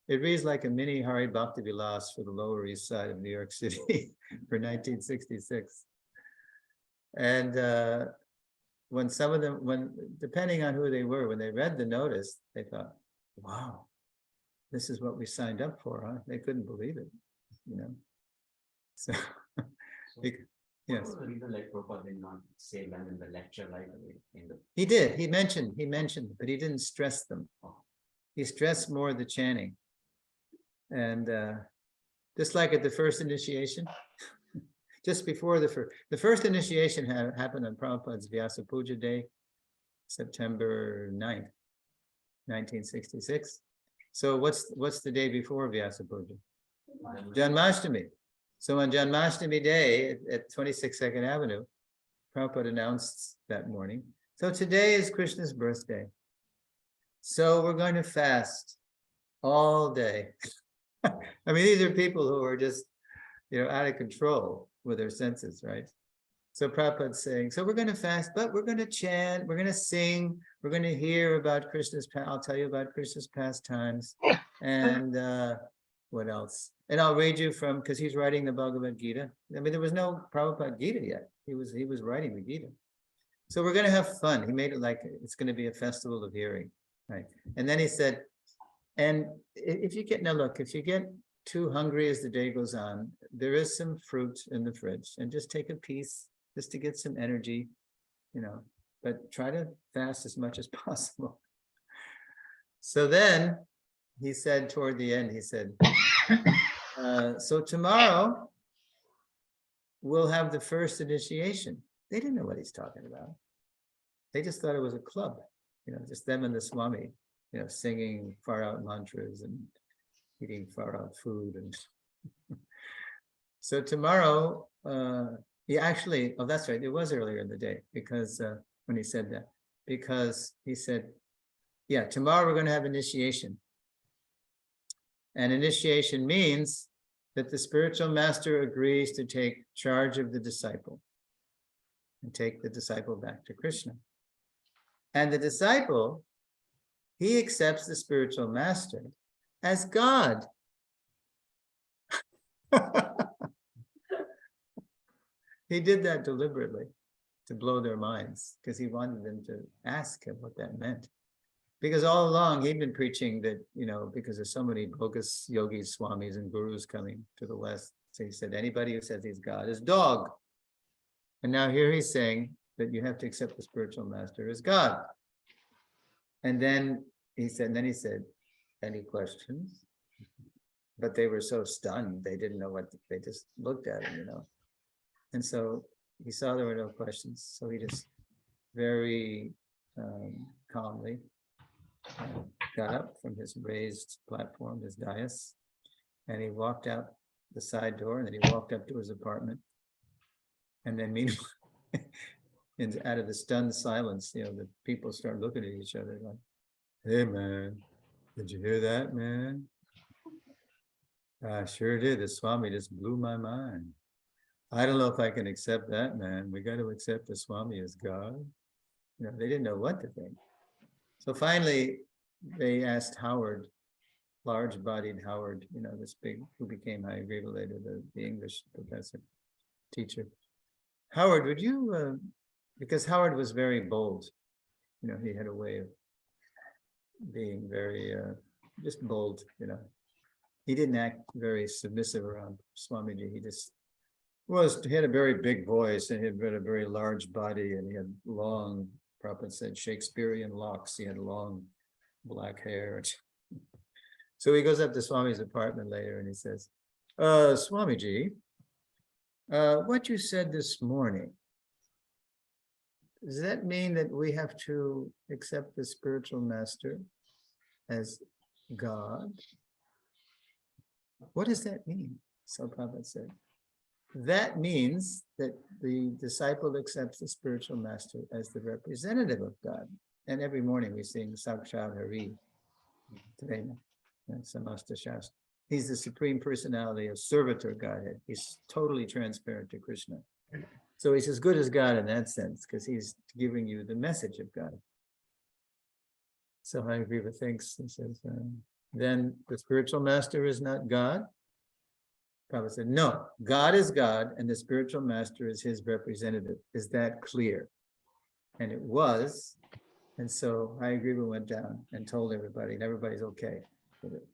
It reads like a mini Hari Bhakti Vilas for the Lower East Side of New York City for 1966. And when some of them, depending on who they were, when they read the notice, they thought, wow, this is what we signed up for, huh? They couldn't believe it, So, yes. What was the reason like Prabhupada did not say them in the lecture right away? He did, he mentioned, but he didn't stress them. He stressed more the chanting. And just like at the first initiation, just before the first initiation happened on Prabhupada's Vyasa Puja Day, September 9th, 1966. So what's the day before Vyasa Puja? Janmashtami. So on Janmashtami Day at 26 Second Avenue, Prabhupada announced that morning. So today is Krishna's birthday. So we're going to fast all day. I mean, these are people who are just, out of control with their senses, right? So Prabhupada's saying, so we're going to fast, but we're going to chant, we're going to sing, we're going to hear about Krishna's, I'll tell you about Krishna's pastimes. And what else? And I'll read you from, because he's writing the Bhagavad Gita. I mean, there was no Prabhupada Gita yet. He was writing the Gita. So we're going to have fun. He made it like it's going to be a festival of hearing, right? And then he said, and if you get too hungry as the day goes on, there is some fruit in the fridge, and just take a piece just to get some energy, but try to fast as much as possible. So then he said toward the end, he said, so tomorrow we'll have the first initiation. They didn't know what he's talking about. They just thought it was a club, just them and the Swami, singing far out mantras and eating far out food. And so tomorrow, that's right. It was earlier in the day because when he said that, because he said, yeah, tomorrow we're going to have initiation. And initiation means that the spiritual master agrees to take charge of the disciple and take the disciple back to Krishna. And the disciple, he accepts the spiritual master as God. He did that deliberately to blow their minds because he wanted them to ask him what that meant. Because all along he'd been preaching that, because there's so many bogus yogis, swamis, and gurus coming to the West. So he said, anybody who says he's God is dog. And now here he's saying, that you have to accept the spiritual master as God. And then he said, any questions? But they were so stunned, they didn't know what, they just looked at him, And so he saw there were no questions. So he just very calmly got up from his raised platform, his dais, and he walked out the side door, and then he walked up to his apartment. And then meanwhile, out of the stunned silence, the people start looking at each other like, hey man, did you hear that, man? I sure did. The Swami just blew my mind. I don't know if I can accept that, man. We got to accept the Swami as God. They didn't know what to think. So finally, they asked Howard, large-bodied Howard, this big, who became Hayagriva later, the English professor, teacher. Howard, would you, because Howard was very bold, he had a way of being very, just bold, He didn't act very submissive around Swamiji. He had a very big voice, and he had a very large body, and he had long, Prabhupada said, Shakespearean locks. He had long black hair. So he goes up to Swami's apartment later and he says, Swamiji, what you said this morning, does that mean that we have to accept the spiritual master as God? What does that mean? So Prabhupada said, that means that the disciple accepts the spiritual master as the representative of God. And every morning we sing Sakshat Hari, today, Samasta Shastra. He's the supreme personality of servitor Godhead. He's totally transparent to Krishna. So he's as good as God in that sense, because he's giving you the message of God. So Hayagriva thinks, he says, then the spiritual master is not God? Prabhupada said, no, God is God and the spiritual master is his representative. Is that clear? And it was. And so Hayagriva went down and told everybody, and everybody's okay with it.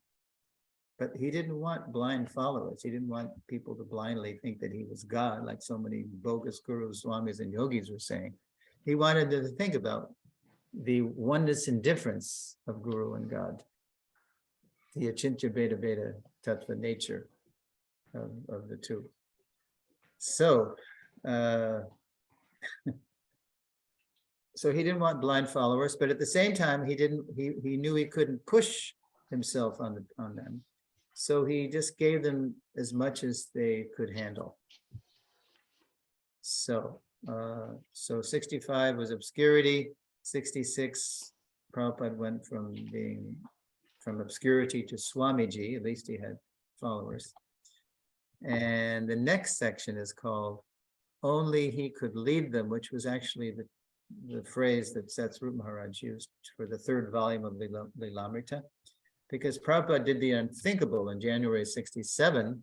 But he didn't want blind followers. He didn't want people to blindly think that he was God, like so many bogus gurus, swamis, and yogis were saying. He wanted them to think about the oneness and difference of Guru and God, the Achintya Bheda Bheda Tattva nature of the two. So, so he didn't want blind followers, but at the same time, he knew he couldn't push himself on them. So he just gave them as much as they could handle. So 65 was obscurity. 66, Prabhupada went from obscurity to Swamiji. At least he had followers. And the next section is called Only He Could Lead Them, which was actually the phrase that Satsvarupa Maharaj used for the third volume of Lilamrita. Because Prabhupada did the unthinkable in January 67.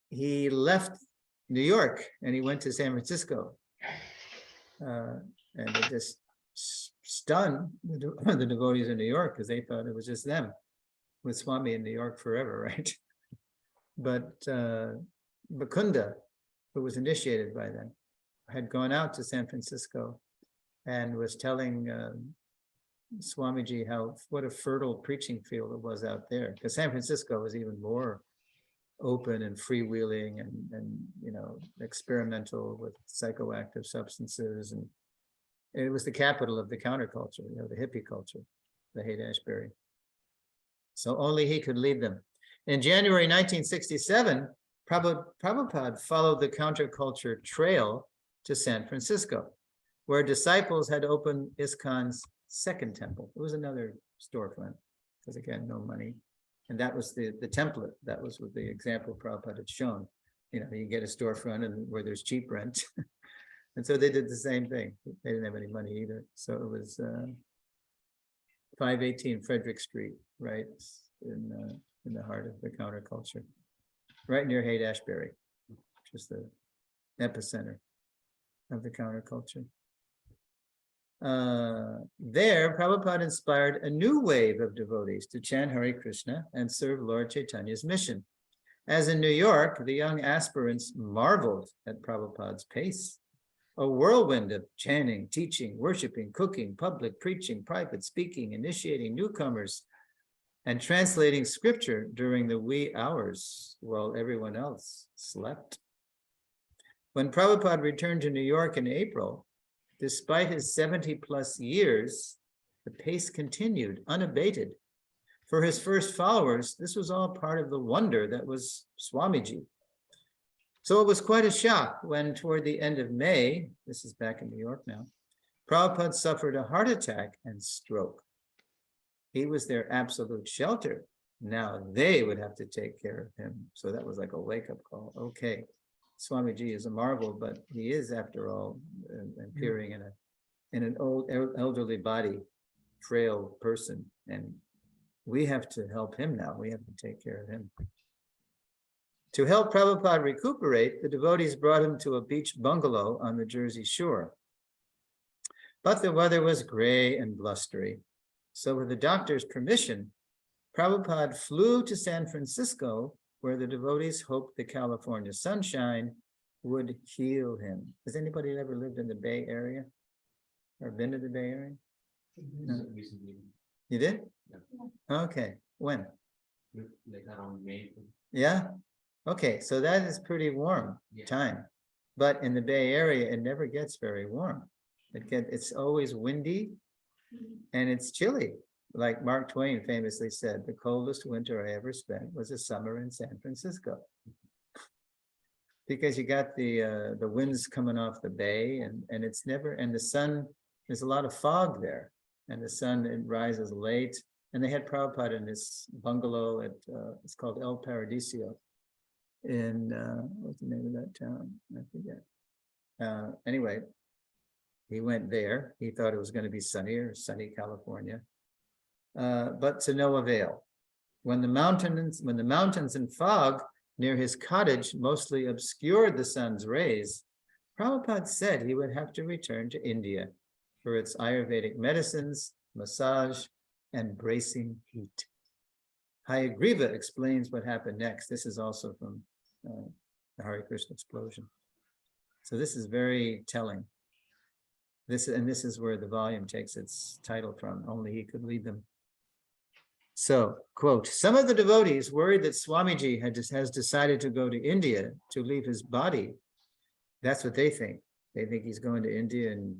He left New York and he went to San Francisco. And it just stunned the devotees in New York because they thought it was just them with Swami in New York forever, right? But Mukunda, who was initiated by them, had gone out to San Francisco and was telling Swamiji what a fertile preaching field it was out there, because San Francisco was even more open and freewheeling and experimental with psychoactive substances, and it was the capital of the counterculture, the hippie culture, the Haight-Ashbury. So only he could lead them. In January 1967, Prabhupada followed the counterculture trail to San Francisco, where disciples had opened ISKCON's second temple. It was another storefront, because again, no money. And that was the template. That was what the example Prabhupada had shown. You get a storefront and where there's cheap rent. And so they did the same thing. They didn't have any money either. So it was 518 Frederick Street, right in the heart of the counterculture, right near Haight-Ashbury, which is the epicenter of the counterculture. There, Prabhupada inspired a new wave of devotees to chant Hare Krishna and serve Lord Chaitanya's mission. As in New York, the young aspirants marveled at Prabhupada's pace. a whirlwind of chanting, teaching, worshiping, cooking, public preaching, private speaking, initiating newcomers, and translating scripture during the wee hours while everyone else slept. When Prabhupada returned to New York in April, despite his 70+ years, the pace continued unabated. For his first followers, this was all part of the wonder that was Swamiji. So it was quite a shock when toward the end of May, this is back in New York now, Prabhupada suffered a heart attack and stroke. He was their absolute shelter. Now they would have to take care of him. So that was like a wake-up call. Okay, Swamiji is a marvel, but he is, after all, appearing in an old elderly body, frail person, and we have to help him now. We have to take care of him. To help Prabhupada recuperate, the devotees brought him to a beach bungalow on the Jersey shore. But the weather was gray and blustery. So with the doctor's permission, Prabhupada flew to San Francisco, where the devotees hoped the California sunshine would heal him. Has anybody ever lived in the Bay Area or been to the Bay Area? No. Recently, You did? Yeah. Okay, when? like around May. Yeah? Okay, so that is pretty warm Yeah. time. But in the Bay Area, it never gets very warm. It's always windy and it's chilly. Like Mark Twain famously said, the coldest winter I ever spent was a summer in San Francisco. Because you got the winds coming off the bay, and it's never, and the sun, there's a lot of fog there, and the sun, it rises late. And they had Prabhupada in this bungalow at it's called El Paradiso in what's the name of that town? I forget. Anyway, he went there. He thought it was going to be sunny California, but to no avail. When the mountains and fog near his cottage mostly obscured the sun's rays, Prabhupada said he would have to return to India for its Ayurvedic medicines, massage, and bracing heat. Hayagriva explains what happened next. This is also from the Hare Krishna explosion. So this is very telling. This is where the volume takes its title from. Only he could lead them. So, quote, some of the devotees worried that Swamiji has decided to go to India to leave his body. That's what they think. They think he's going to India and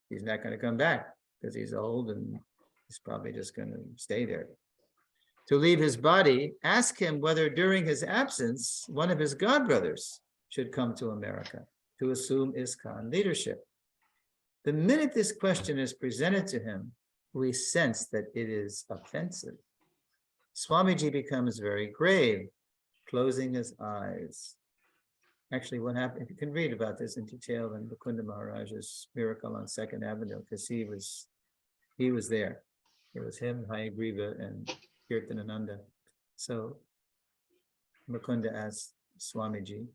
he's not going to come back because he's old and he's probably just going to stay there. To leave his body, ask him whether during his absence, one of his godbrothers should come to America to assume ISKCON leadership. The minute this question is presented to him, we sense that it is offensive. Swamiji becomes very grave, closing his eyes. Actually, what happened, you can read about this in detail in Mukunda Maharaj's Miracle on 2nd Avenue, because he was there. It was him, Hayagriva, and Kirtanananda. So Mukunda asked Swamiji,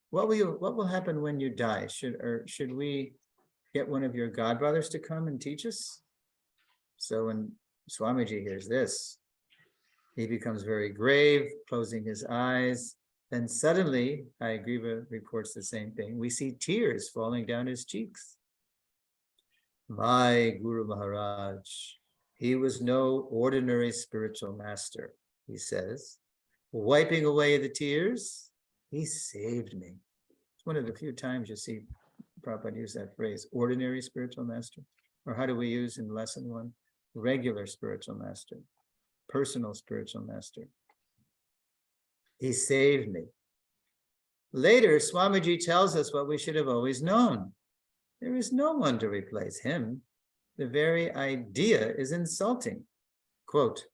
what will happen when you die? Should we get one of your godbrothers to come and teach us? So when Swamiji hears this, he becomes very grave, closing his eyes. Then suddenly, Hayagriva reports the same thing. We see tears falling down his cheeks. My Guru Maharaj, he was no ordinary spiritual master, he says. Wiping away the tears, he saved me. It's one of the few times you see Prabhupada use that phrase, ordinary spiritual master. Or how do we use in lesson 1? Regular spiritual master, personal spiritual master. He saved me. Later, Swamiji tells us what we should have always known. There is no one to replace him. The very idea is insulting. Quote,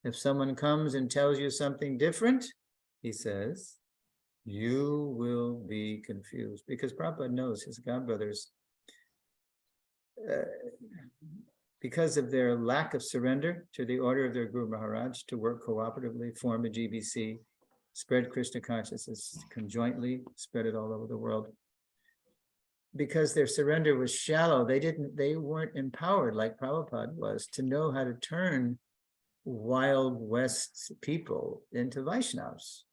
if someone comes and tells you something different, he says, you will be confused. Because Prabhupada knows his godbrothers, because of their lack of surrender to the order of their Guru Maharaj to work cooperatively, form a GBC, spread Krishna consciousness conjointly, spread it all over the world. Because their surrender was shallow, they weren't empowered like Prabhupada was to know how to turn Wild West people into Vaishnavas.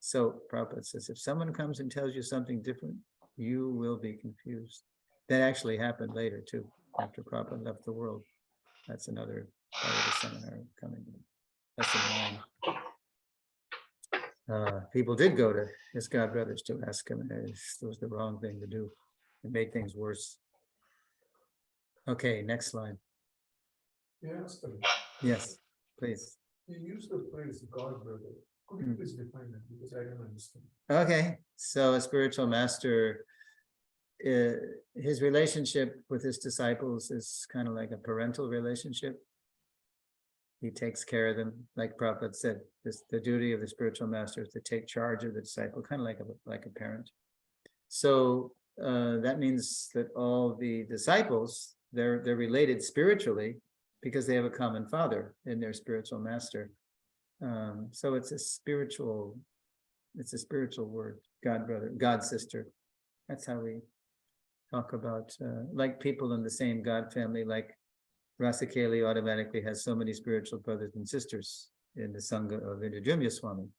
So Prabhupada says, if someone comes and tells you something different, you will be confused. That actually happened later too, after Prabhupada left the world. That's another part of the seminar coming. Lesson 9. People did go to his godbrothers to ask him, and it was the wrong thing to do. It made things worse. Okay, next slide. Yes, Yes, please. you use the phrase God brother. Could you Mm. please define that? Because I don't understand. Okay, so a spiritual master, his relationship with his disciples is kind of like a parental relationship. He takes care of them, like Prabhupada said. The duty of the spiritual master is to take charge of the disciple, kind of like a parent. So that means that all the disciples, they're related spiritually because they have a common father in their spiritual master. So it's a spiritual word, God brother, God sister. That's how we talk about like people in the same God family, like Rasikeli automatically has so many spiritual brothers and sisters in the Sangha of Indra Swami,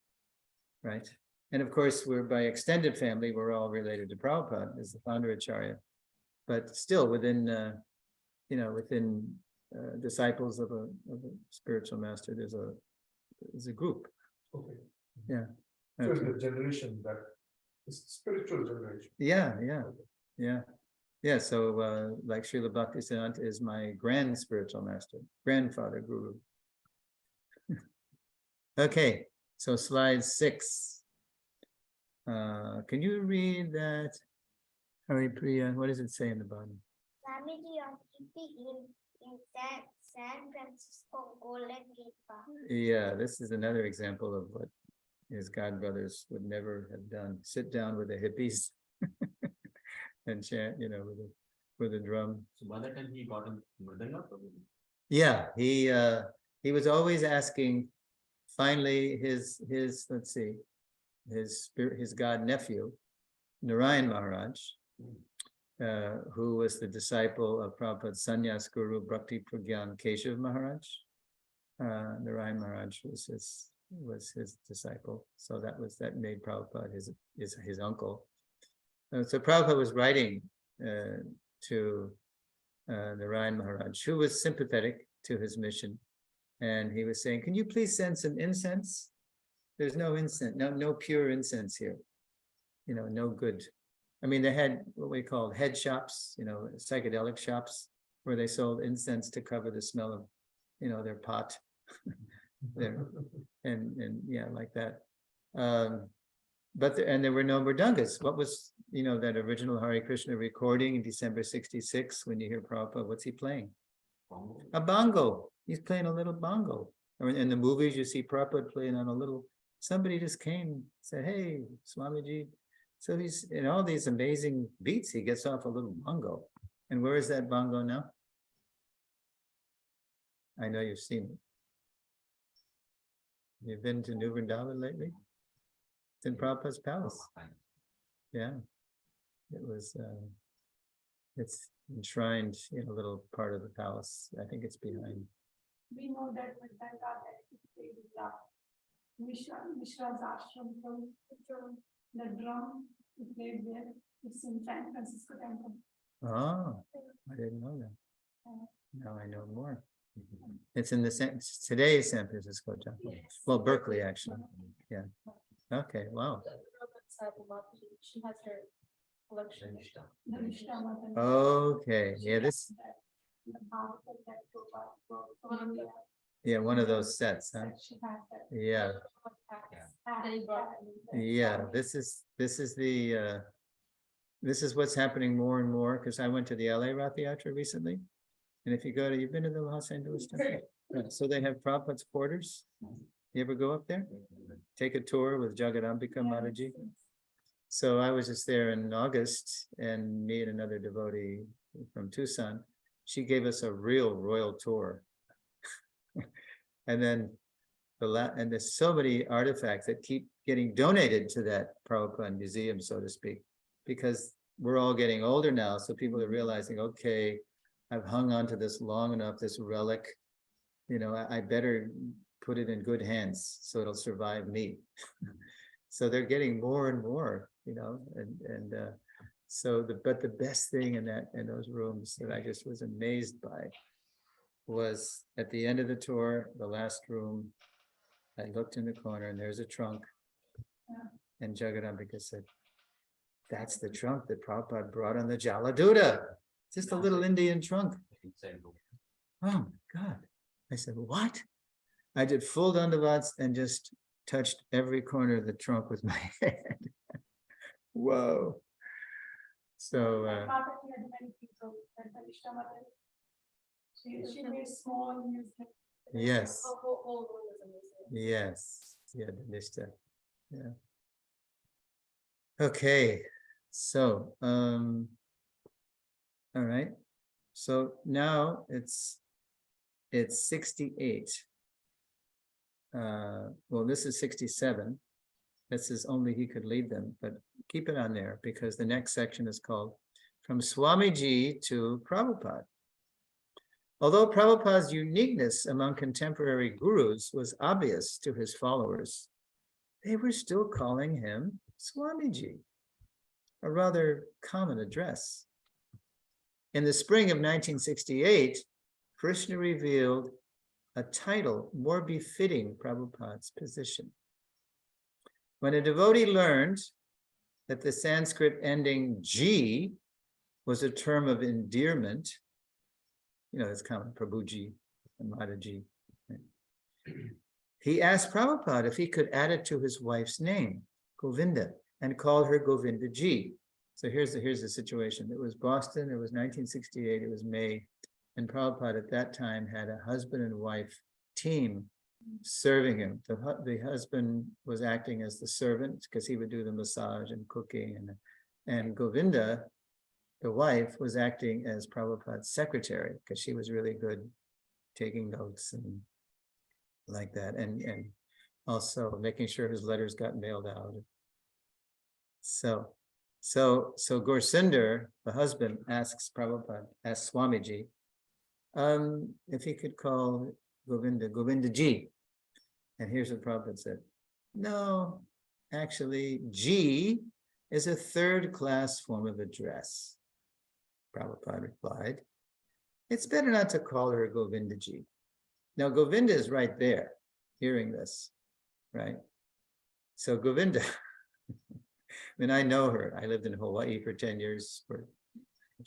right? And of course, we're by extended family, we're all related to Prabhupada as the founder Acharya, but still within, within disciples of a spiritual master, there's a group. Okay. Yeah. So Okay. the generation that is spiritual generation. Yeah. So like Srila Bhaktisiddhanta is my grand spiritual master, grandfather guru. Okay, so slide 6. Can you read that? Hari Priya, what does it say in the bottom? Swamiji of keeping in San Francisco Golden Gate Park. Yeah, this is another example of what his godbrothers would never have done. Sit down with the hippies and chant, with a drum. So by that time he got a mridanga probably. Yeah, he was always asking. Finally, his let's see, his god nephew, Narayan Maharaj, who was the disciple of Prabhupada's sannyas guru Bhakti Pragyan Keshav Maharaj. Narayan Maharaj was his disciple, so that made Prabhupada his uncle. So Prabhupada was writing to Narayan Maharaj, who was sympathetic to his mission, and he was saying, "Can you please send some incense? There's no incense, no pure incense here. No good." I mean, they had what we call head shops, psychedelic shops, where they sold incense to cover the smell of, their pot, and yeah, like that. But there were no mridangas. What was, that original Hare Krishna recording in December '66? When you hear Prabhupada, what's he playing? Bongo. A bongo. He's playing a little bongo. I mean, in the movies, you see Prabhupada playing on a little. Somebody just came, said, "Hey, Swamiji." So he's in all these amazing beats. He gets off a little bongo. And where is that bongo now? I know you've seen it. You've been to New Vrindavan lately? It's in Prabhupada's palace. Yeah. It's enshrined in a little part of the palace. I think it's behind. We know that Mridanga that Mishra's ashram from the drum he played there. It's in San Francisco Temple. Oh, I didn't know that. Now I know more. It's in today's San Francisco temple. Yes. Well, Berkeley, actually. Yeah. Okay, wow. She has her collection. The Mishra Matan. Okay, yeah, one of those sets, huh? She has that. Yeah, this is what's happening more and more, because I went to the LA Rath Yatra recently. And if you've been to the Los Angeles temple? Right, so they have Prabhupada's quarters. You ever go up there? Take a tour with Jagadambika Mataji. So I was just there in August, and me and another devotee from Tucson, she gave us a real royal tour. And then and there's so many artifacts that keep getting donated to that Prabhupada museum, so to speak, because we're all getting older now. So people are realizing, okay, I've hung on to this long enough, this relic, I better put it in good hands so it'll survive me. So they're getting more and more, but the best thing in those rooms that I just was amazed by was at the end of the tour, the last room, I looked in the corner and there's a trunk. And Jagadambika said, that's the trunk that Prabhupada brought on the Jaladuta. Just a little Indian trunk. Oh my God. I said, what? I did full dandavats and just touched every corner of the trunk with my hand. Whoa. So, Mata, she had many people, and the Ishtamata, she made small music. yes, The whole room was amazing. yes, yeah, the Nishta. Yeah. Okay, so, all right. So now it's 68. Well, this is 67. This is only he could lead them, but keep it on there because the next section is called From Swamiji to Prabhupada. Although Prabhupada's uniqueness among contemporary gurus was obvious to his followers, they were still calling him Swamiji, a rather common address. In the spring of 1968, Krishna revealed a title more befitting Prabhupada's position. When a devotee learned that the Sanskrit ending G was a term of endearment, it's common, Prabhuji and Mataji. Right? He asked Prabhupada if he could add it to his wife's name, Govinda, and call her Govinda Ji. So here's the situation. It was Boston, it was 1968, it was May, and Prabhupada at that time had a husband and wife team serving him. The husband was acting as the servant because he would do the massage and cooking, and Govinda, the wife, was acting as Prabhupada's secretary because she was really good taking notes and like that, and also making sure his letters got mailed out. So Gaursinder, the husband, asks Swamiji, if he could call Govinda Ji. And here's what Prabhupada said. No, actually, Ji is a third-class form of address. Prabhupada replied, it's better not to call her Govinda Ji. Now, Govinda is right there, hearing this, right? So Govinda, I know her. I lived in Hawaii for 10 years,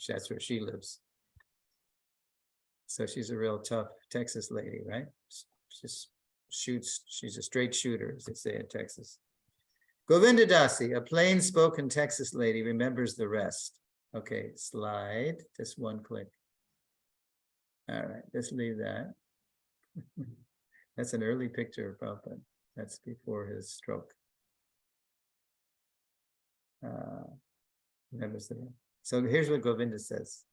that's where she lives. So she's a real tough Texas lady, right? Just shoots, she's a straight shooter, as they say in Texas. Govinda Dasi, a plain-spoken Texas lady, remembers the rest. Okay, slide, just one click. All right, just leave that. That's an early picture of Prabhupada. That's before his stroke. Remembers the rest. So here's what Govinda says.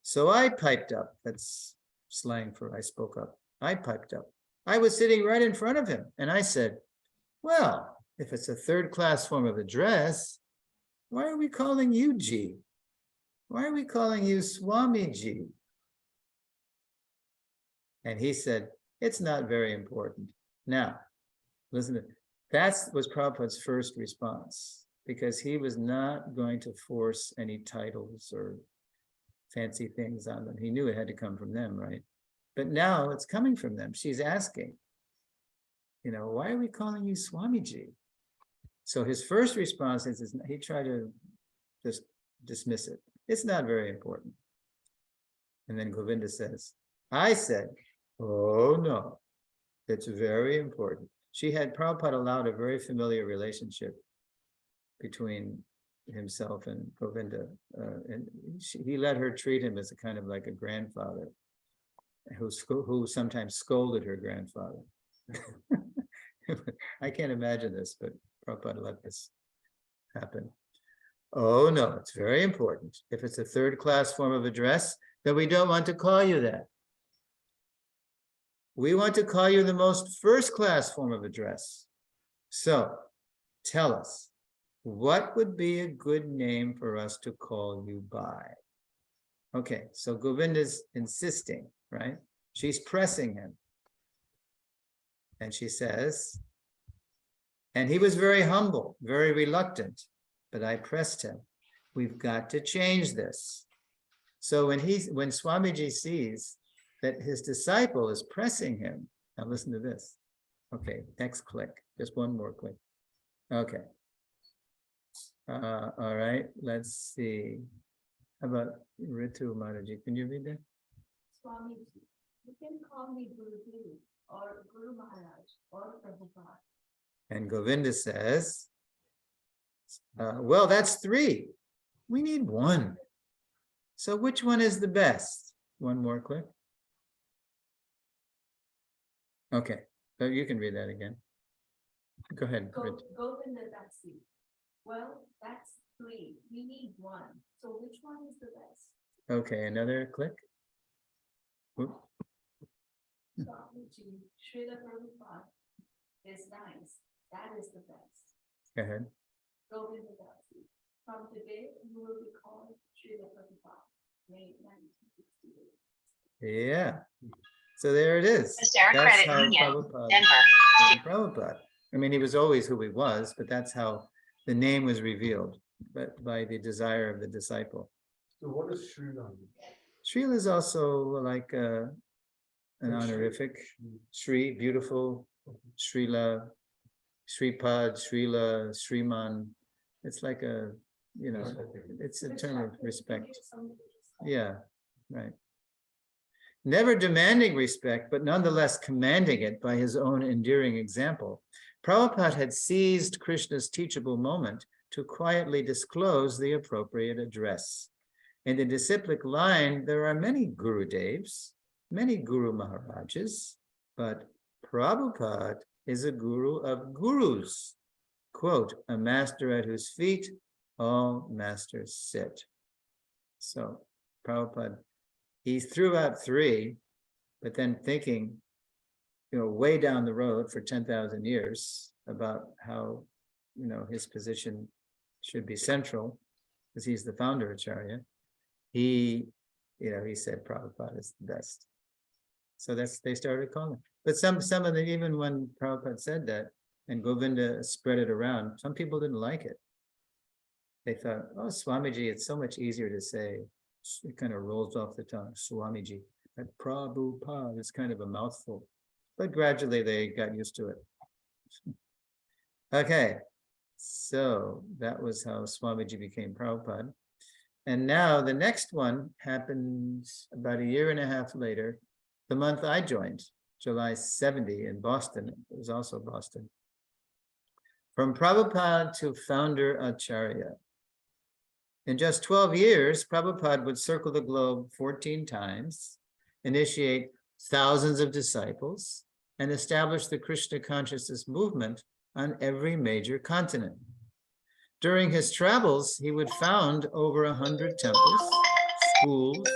So I piped up, that's slang for I spoke up. I piped up. I was sitting right in front of him and I said, well, if it's a third-class form of address, why are we calling you G? Why are we calling you Swamiji? And he said, it's not very important. Now, listen to that was Prabhupada's first response, because he was not going to force any titles or fancy things on them. He knew it had to come from them, right? But now it's coming from them. She's asking, why are we calling you Swamiji? So his first response is he tried to just dismiss it. It's not very important. And then Govinda says, I said, oh no, it's very important. Prabhupada allowed a very familiar relationship between himself and Govinda. And he let her treat him as a kind of like a grandfather who sometimes scolded her grandfather. I can't imagine this, but Prabhupada let this happen. Oh no, it's very important. If it's a third-class form of address, then we don't want to call you that. We want to call you the most first-class form of address. So tell us, what would be a good name for us to call you by? Okay, so Govinda's insisting, right? She's pressing him. And she says, And he was very humble, very reluctant, but I pressed him. We've got to change this. So when Swamiji sees that his disciple is pressing him, now listen to this. Okay, next click, just one more click. Okay. All right, let's see. How about Ritu Mataji? Can you read that? Swamiji, you can call me Gurudev or Guru Maharaj or Prabhupada. And Govinda says, well, that's 3. We need 1. So which one is the best? One more click. Okay, so you can read that again. Go ahead. Ritu. Govinda, that's it. Well, that's 3. We need 1. So which one is the best? Okay, another click. Oop. Swamiji, Srila Prabhupada is nice. That is the best. Go ahead. Govinda, that's it. From today, you will be called Srila Prabhupada, May 1968. Yeah. So there it is. Sarah That's Credit how Union, Prabhupada Denver. became Prabhupada. I mean, he was always who he was, but that's how the name was revealed, but by the desire of the disciple. So what is Srila? Srila is also like an honorific. Sri, beautiful. Srila, Sripad, Srila, Sriman. It's like a, it's a term of respect. Yeah, right. Never demanding respect, but nonetheless commanding it by his own endearing example. Prabhupada had seized Krishna's teachable moment to quietly disclose the appropriate address. In the disciplic line, there are many Gurudevs, many Guru Maharajas, but Prabhupada is a guru of gurus. Quote, a master at whose feet all masters sit. So Prabhupada, he threw out 3, but then thinking, way down the road for 10,000 years about how, his position should be central, because he's the founder Acharya. He said Prabhupada is the best. So they started calling. But some of them, even when Prabhupada said that, and Govinda spread it around, some people didn't like it. They thought, oh, Swamiji, it's so much easier to say. It kind of rolls off the tongue, Swamiji. But Prabhupada is kind of a mouthful. But gradually they got used to it. Okay, so that was how Swamiji became Prabhupada. And now the next one happened about a year and a half later, the month I joined, July 70 in Boston. It was also Boston. From Prabhupada to founder Acharya. In just 12 years, Prabhupada would circle the globe 14 times, initiate thousands of disciples, and establish the Krishna consciousness movement on every major continent. During his travels, he would found over 100 temples, schools,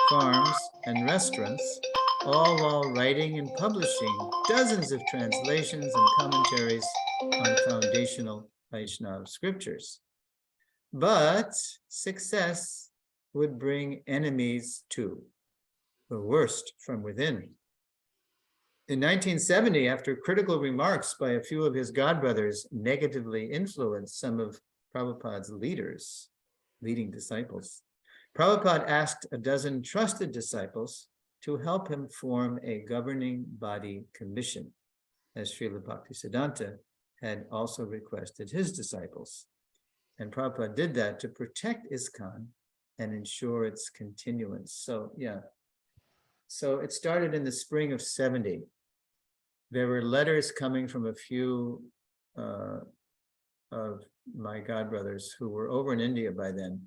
farms, and restaurants, all while writing and publishing dozens of translations and commentaries on foundational Vaishnava scriptures. But success would bring enemies too, the worst from within. In 1970, after critical remarks by a few of his godbrothers negatively influenced some of Prabhupada's leading disciples, Prabhupada asked a dozen trusted disciples to help him form a governing body commission, as Srila Bhaktisiddhanta had also requested his disciples. And Prabhupada did that to protect ISKCON and ensure its continuance. So, yeah. So it started in the spring of 70. There were letters coming from a few of my godbrothers who were over in India by then.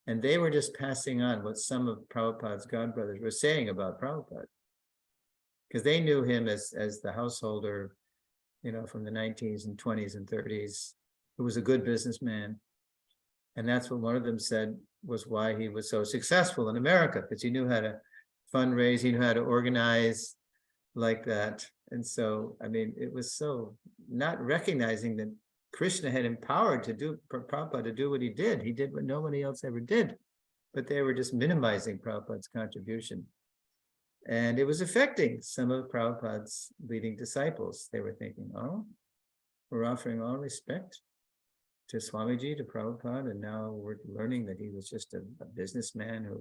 And they were just passing on what some of Prabhupada's godbrothers were saying about Prabhupada. Because they knew him as the householder, from the 19s and 20s and 30s, who was a good businessman. And that's what one of them said was why he was so successful in America, because he knew how to fundraise, he knew how to organize like that. And so, I mean, it was so not recognizing that Krishna had empowered Prabhupada to do what he did. He did what nobody else ever did, but they were just minimizing Prabhupada's contribution. And it was affecting some of Prabhupada's leading disciples. They were thinking, oh, we're offering all respect to Swamiji, to Prabhupada, and now we're learning that he was just a businessman who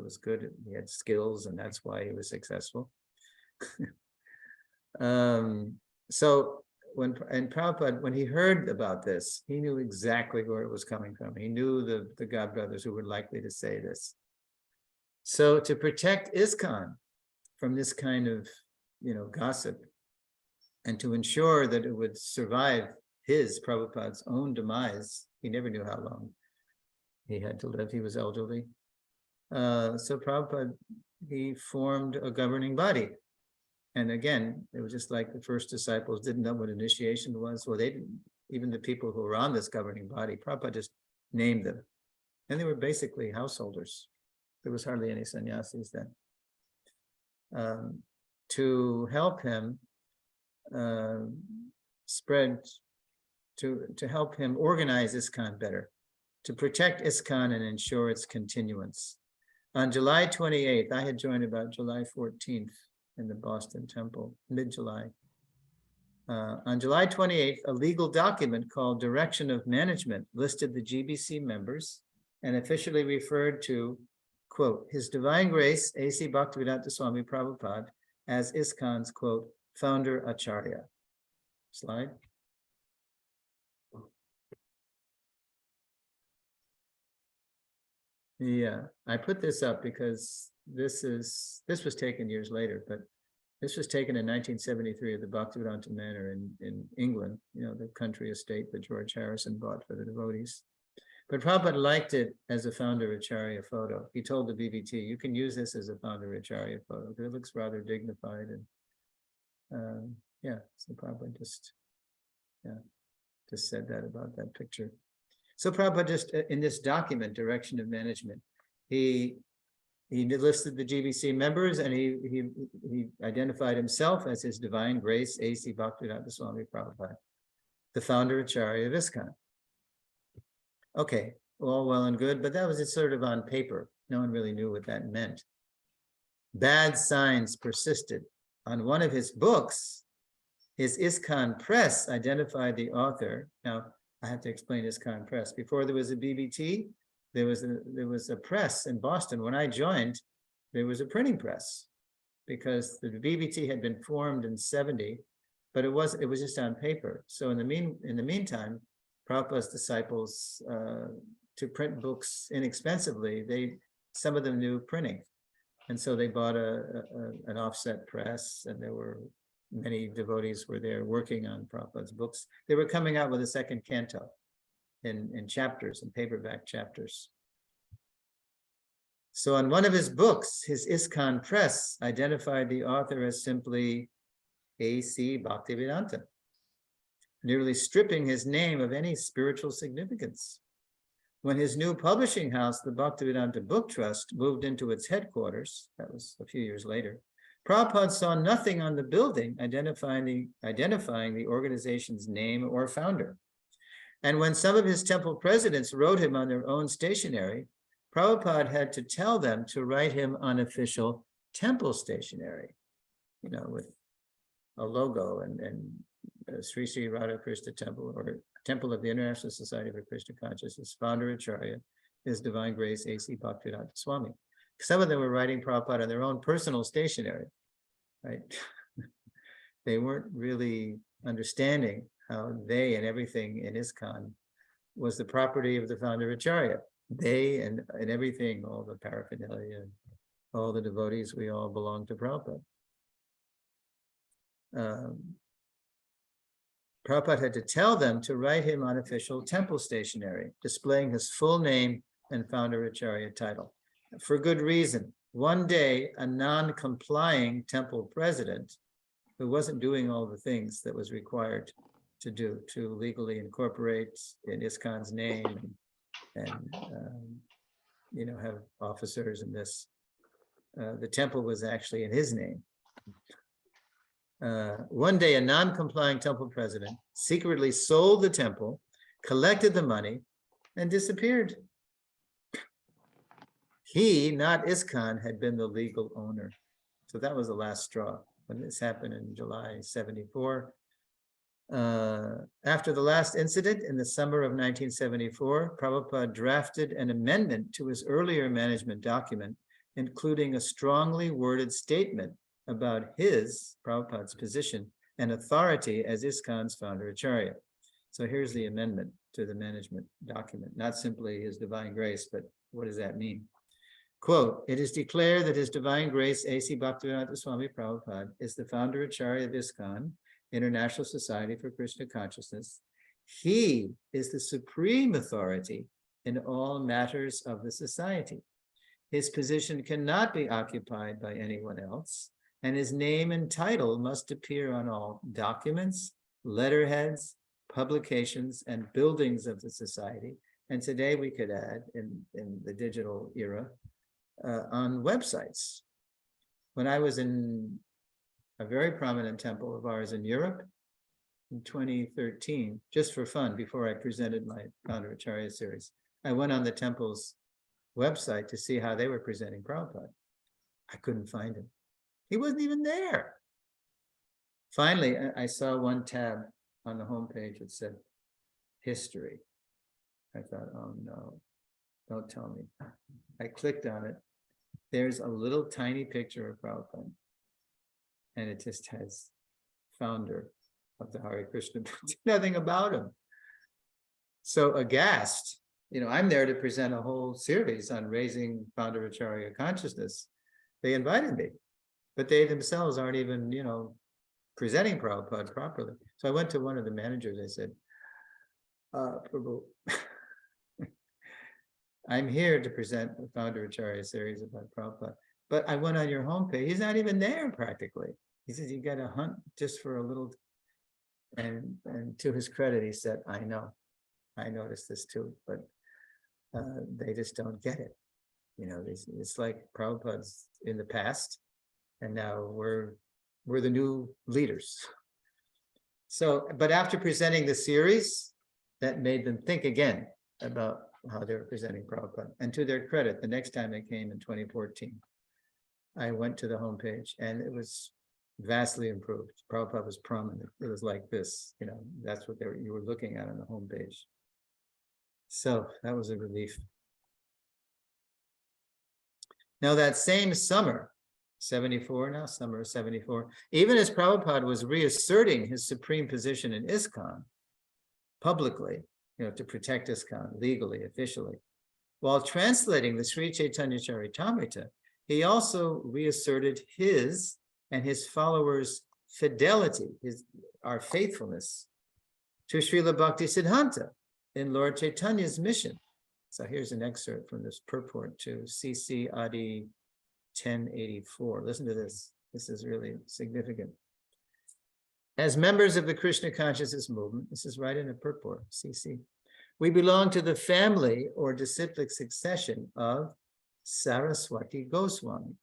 was good, he had skills, and that's why he was successful. So when Prabhupada, when he heard about this, he knew exactly where it was coming from. He knew the God brothers who were likely to say this. So to protect ISKCON from this kind of, gossip, and to ensure that it would survive Prabhupada's own demise, he never knew how long he had to live. He was elderly. So Prabhupada, he formed a governing body. And again, it was just like the first disciples didn't know what initiation was. Well, they didn't, even the people who were on this governing body, Prabhupada just named them. And they were basically householders. There was hardly any sannyasis then. To help him to help him organize ISKCON better, to protect ISKCON and ensure its continuance. On July 28th, I had joined about July 14th in the Boston Temple, mid-July. On July 28th, a legal document called Direction of Management listed the GBC members and officially referred to, quote, His Divine Grace, A.C. Bhaktivedanta Swami Prabhupada, as ISKCON's, quote, founder Acharya. Slide. Yeah, I put this up because this was taken years later, but this was taken in 1973 at the Bhaktivedanta Manor in England, the country estate that George Harrison bought for the devotees. But Prabhupada liked it as a founder Acharya photo. He told the BBT, you can use this as a founder Acharya photo because it looks rather dignified. And so Prabhupada just said that about that picture. So Prabhupada just, in this document, Direction of Management, he listed the GBC members and he identified himself as His Divine Grace, A.C. Bhaktivedanta Swami Prabhupada, the founder Acharya of ISKCON. Okay, all well and good, but that was just sort of on paper. No one really knew what that meant. Bad signs persisted. On one of his books, his ISKCON Press identified the author. Now, I have to explain ISKCON Press. Before there was a BBT, there was a press in Boston. When I joined, there was a printing press because the BBT had been formed in '70, but it was just on paper. So in the meantime, Prabhupada's disciples, to print books inexpensively, some of them knew printing, and so they bought an offset press, and there were many devotees were there working on Prabhupada's books. They were coming out with a second canto in chapters, in paperback chapters. So on one of his books, his ISKCON Press identified the author as simply A.C. Bhaktivedanta, nearly stripping his name of any spiritual significance. When his new publishing house, the Bhaktivedanta Book Trust, moved into its headquarters, that was a few years later, Prabhupada saw nothing on the building identifying the organization's name or founder. And when some of his temple presidents wrote him on their own stationery, Prabhupada had to tell them to write him unofficial temple stationery, with a logo and Sri Sri Radha Krishna Temple, or Temple of the International Society for Krishna Consciousness, founder Acharya, His Divine Grace, A.C. Bhaktivedanta Swami. Some of them were writing Prabhupada on their own personal stationery, right? They weren't really understanding how they and everything in ISKCON was the property of the founder Acharya. They and everything, all the paraphernalia, all the devotees, we all belong to Prabhupada. Prabhupada had to tell them to write him on official temple stationery, displaying his full name and founder Acharya title. For good reason. One day, a non-complying temple president, who wasn't doing all the things that was required to do to legally incorporate in ISKCON's name and have officers in this, the temple was actually in his name. One day, a non-complying temple president secretly sold the temple, collected the money, and disappeared. He, not ISKCON, had been the legal owner. So that was the last straw. When this happened in July '74, After the last incident in the summer of 1974, Prabhupada drafted an amendment to his earlier management document, including a strongly worded statement about his, Prabhupada's, position and authority as ISKCON's founder Acharya. So here's the amendment to the management document, not simply His Divine Grace, but what does that mean? Quote, it is declared that His Divine Grace A.C. Bhaktivedanta Swami Prabhupada is the founder Acharya of ISKCON, International Society for Krishna Consciousness. He is the supreme authority in all matters of the society. His position cannot be occupied by anyone else, and his name and title must appear on all documents, letterheads, publications, and buildings of the society. And today we could add, in the digital era, on websites. When I was in a very prominent temple of ours in Europe in 2013, just for fun, before I presented my Founder Acharya series, I went on the temple's website to see how they were presenting Prabhupada. I couldn't find him. He wasn't even there. Finally, I saw one tab on the homepage that said history. I thought, oh no, don't tell me. I clicked on it. There's a little tiny picture of Prabhupada, and it just has founder of the Hare Krishna, nothing about him. So aghast, I'm there to present a whole series on raising founder Acharya consciousness. They invited me, but they themselves aren't even, presenting Prabhupada properly. So I went to one of the managers. I said, Prabhu, I'm here to present the founder Acharya series about Prabhupada, but I went on your homepage. He's not even there practically. He says, you got to hunt just for a little. And to his credit, he said, I know, I noticed this too, but they just don't get it. It's like Prabhupada's in the past, and now we're the new leaders. So, but after presenting the series, that made them think again about how they were presenting Prabhupada. And to their credit, the next time I came in 2014, I went to the homepage and it was vastly improved. Prabhupada was prominent. It was like this, that's what you were looking at on the homepage. So that was a relief. Now that same summer, 74 now, summer of 74, even as Prabhupada was reasserting his supreme position in ISKCON publicly, to protect ISKCON legally, officially, while translating the Sri Chaitanya Charitamrita, he also reasserted his and his followers' fidelity, our faithfulness to Srila Bhakti Siddhanta in Lord Chaitanya's mission. So here's an excerpt from this purport to CC Adi 1084. Listen to this. This is really significant. As members of the Krishna consciousness movement, this is right in a purport, CC, we belong to the family or disciplic succession of Saraswati Goswami.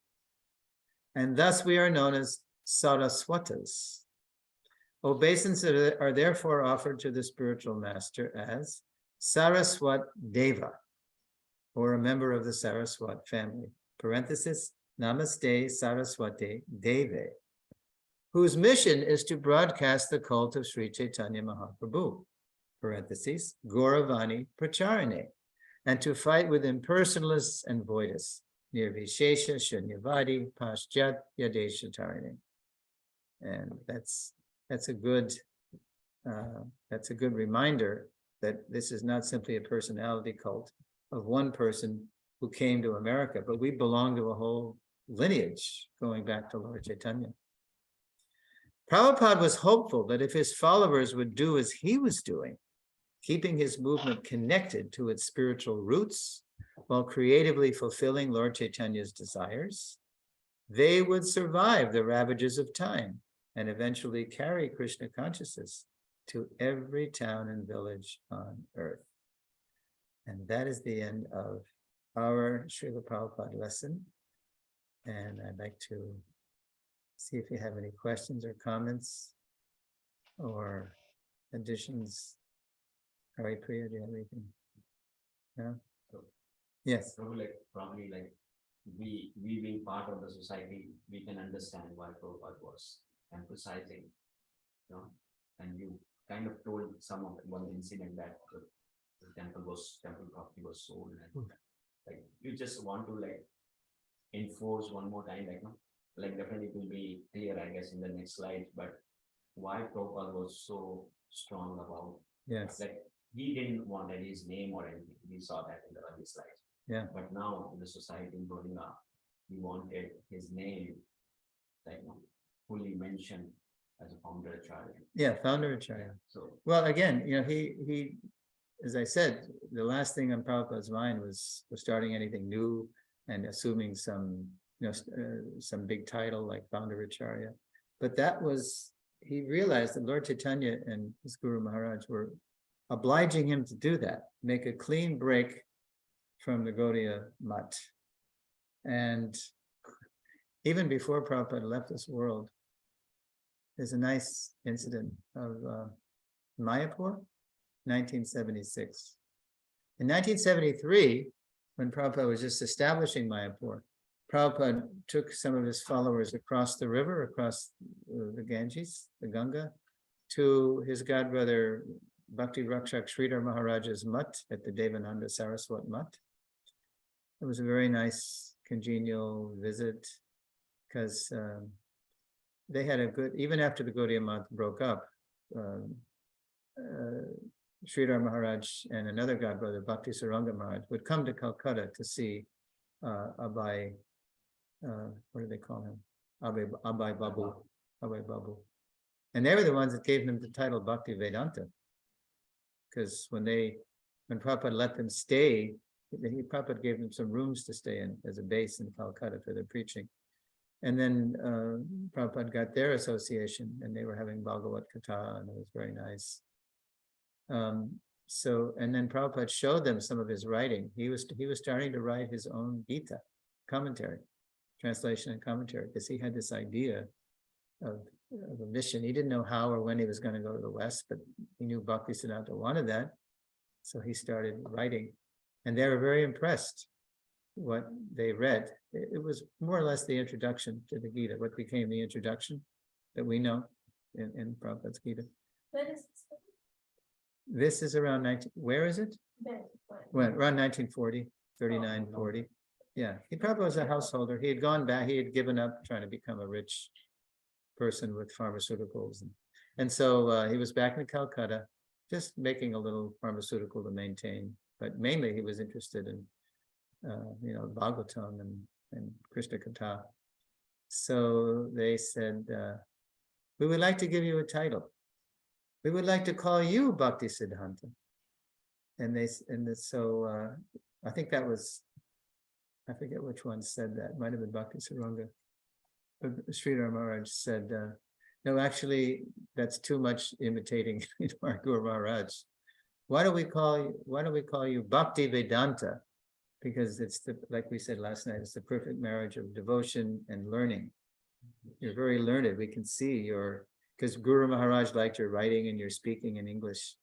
And thus we are known as Saraswatas. Obeisances are therefore offered to the spiritual master as Saraswat Deva, or a member of the Saraswat family, parenthesis, Namaste Saraswati Deve, whose mission is to broadcast the cult of Sri Chaitanya Mahaprabhu, parentheses, Gauravani Pracharane, and to fight with impersonalists and voidists, Nirvishesha, Shunyavadi, Paschat, Yadesha Tarine. And that's a good reminder that this is not simply a personality cult of one person who came to America, but we belong to a whole lineage going back to Lord Chaitanya. Prabhupada was hopeful that if his followers would do as he was doing, keeping his movement connected to its spiritual roots while creatively fulfilling Lord Chaitanya's desires, they would survive the ravages of time and eventually carry Krishna consciousness to every town and village on earth. And that is the end of our Srila Prabhupada lesson. And I'd like to see if you have any questions or comments or additions. Hari Priya, do you have anything? No? Yes. So probably we being part of the society, we can understand why Prabhupada was emphasizing, and you kind of told some of one incident that the temple property was sold, and like you just want to like enforce one more time, like no, like definitely it will be clear, I guess, in the next slide, but why Prabhupada was so strong about, Yes, like, he didn't want his name or anything, we saw that in the early slides. yeah, But now in the society growing up, he wanted his name, like, you know, fully mentioned as a founder acharya. yeah, founder Acharya. So, Well, again, he, as I said, the last thing on Prabhupada's mind was starting anything new and assuming some, some big title like founder Acharya. But that was, he realized that Lord Chaitanya and his Guru Maharaj were obliging him to do that, make a clean break from the Gaudiya Mat. And even before Prabhupada left this world, there's a nice incident of Mayapur, 1976. In 1973, when Prabhupada was just establishing Mayapur, Prabhupada took some of his followers across the river, across the Ganges, the Ganga, to his godbrother Bhakti Rakshak Sridhar Maharaj's mutt at the Devananda Saraswat mutt. It was a very nice, congenial visit because they had a good, even after the Gaudiya Math broke up, Sridhar Maharaj and another godbrother, Bhakti Saranga Maharaj, would come to Calcutta to see Abai, what do they call him? Abai Babu. And they were the ones that gave him the title Bhakti Vedanta. Because when Prabhupada let them stay, Prabhupada gave them some rooms to stay in as a base in Calcutta for their preaching. And then Prabhupada got their association and they were having Bhagavat Katha and it was very nice. And then Prabhupada showed them some of his writing. He was starting to write his own Gita commentary, translation and commentary, because he had this idea of a mission. He didn't know how or when he was going to go to the West, but he knew Bhaktisiddhanta wanted that. So he started writing and they were very impressed what they read. It was more or less the introduction to the Gita, what became the introduction that we know in Prabhupada's Gita. When is this? This is around 19, where is it? When, around 1940, 39, 40. Yeah, he probably was a householder. He had gone back, he had given up trying to become a rich person with pharmaceuticals. And so he was back in Calcutta, just making a little pharmaceutical to maintain. But mainly he was interested in, Bhagavatam and Krishna Katha. So they said, we would like to give you a title. We would like to call you Bhakti Siddhanta. So I think that was, I forget which one said that, might have been Bhakti Saranga. But Sridhar Maharaj said, no, actually, that's too much imitating our Guru Maharaj. Why do we call you Bhakti Vedanta? Because it's like we said last night, it's the perfect marriage of devotion and learning. You're very learned. We can see because Guru Maharaj liked your writing and your speaking in English.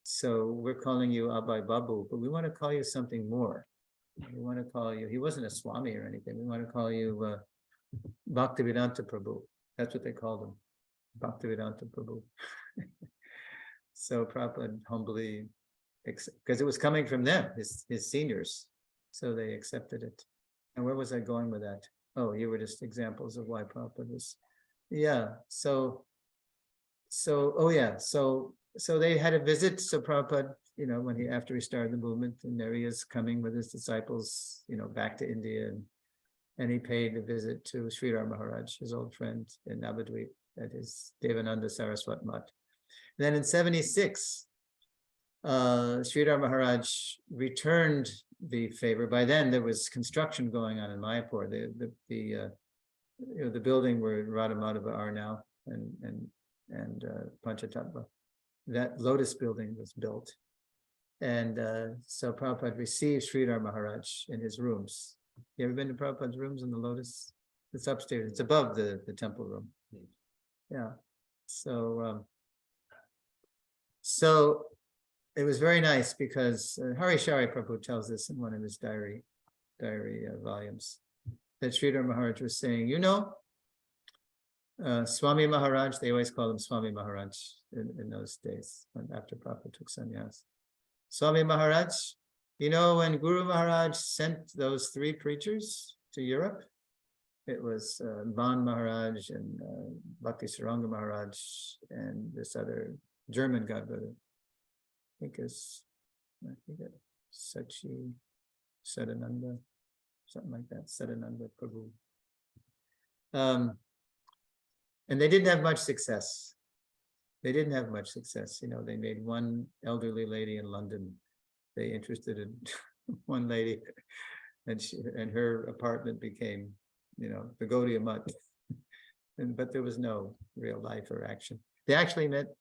So we're calling you Abai Babu, but we want to call you something more. We want to call you, he wasn't a Swami or anything. We want to call you Bhaktivedanta Prabhu. That's what they called him, Bhaktivedanta Prabhu. So Prabhupada humbly, because it was coming from them, his seniors. So they accepted it. And where was I going with that? Oh, you were just examples of why Prabhupada was, yeah. So they had a visit. So Prabhupada, after he started the movement, and there he is coming with his disciples, back to India, and he paid a visit to Sridhar Maharaj, his old friend in Navadvip at his Devananda Saraswat Mat. Then in 76, Sridhar Maharaj returned the favor. By then there was construction going on in Mayapur. The building where Radhamadhava are now and Panchatattva, that Lotus building was built. And so Prabhupada received Sridhar Maharaj in his rooms. You ever been to Prabhupada's rooms in the Lotus? It's upstairs, it's above the temple room. Yeah. So it was very nice because Hari Shari Prabhu tells this in one of his diary volumes, that Sridhar Maharaj was saying, Swami Maharaj, they always call him Swami Maharaj in those days, when after Prabhupada took sannyas. Swami Maharaj, you know, when Guru Maharaj sent those 3 preachers to Europe, it was Ban Maharaj and Bhakti Saranga Maharaj and this other German godbrother. I think it's Sachi Sadananda, something like that, Sadananda Prabhu. And they didn't have much success. They didn't have much success. You know, they made one elderly lady in London. They interested in one lady, and her apartment became, you know, the Gaudiya Mutt. But there was no real life or action. They actually met.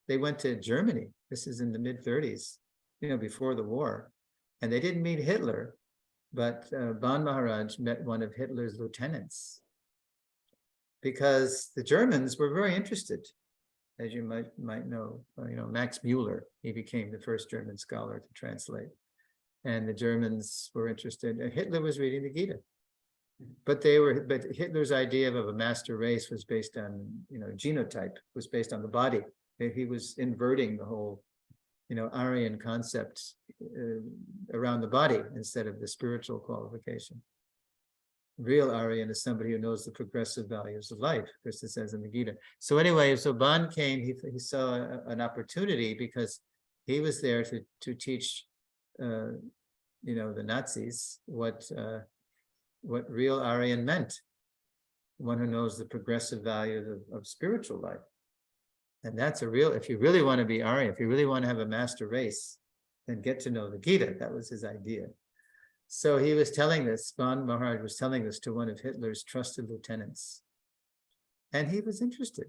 They went to Germany. This is in the mid-30s, you know, before the war, and they didn't meet Hitler, but Ban Maharaj met one of Hitler's lieutenants, because the Germans were very interested, as you might know. You know, Max Mueller, he became the first German scholar to translate, and the Germans were interested. And Hitler was reading the Gita, but Hitler's idea of a master race was based on, you know, genotype, was based on the body. He was inverting the whole, you know, Aryan concept around the body instead of the spiritual qualification. Real Aryan is somebody who knows the progressive values of life, as it says in the Gita. So anyway, so Ban came, he saw an opportunity because he was there to teach, you know, the Nazis what real Aryan meant, one who knows the progressive values of spiritual life. And that's a real, if you really want to be Aryan, if you really want to have a master race, then get to know the Gita. That was his idea. So he was telling this, Ban Maharaj was telling this to one of Hitler's trusted lieutenants. And he was interested.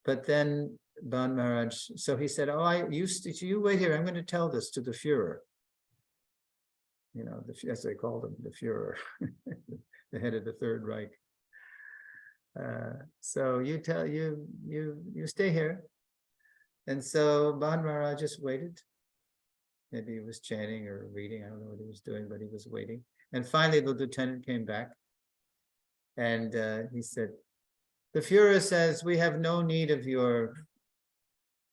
But then Ban Maharaj, so he said, oh, you wait here, I'm going to tell this to the Führer. You know, as they called him, the Führer, the head of the Third Reich. So you stay here. And so Ban Maharaj just waited. Maybe he was chanting or reading. I don't know what he was doing, but he was waiting. And finally, the lieutenant came back. And he said, the Führer says, we have no need of your,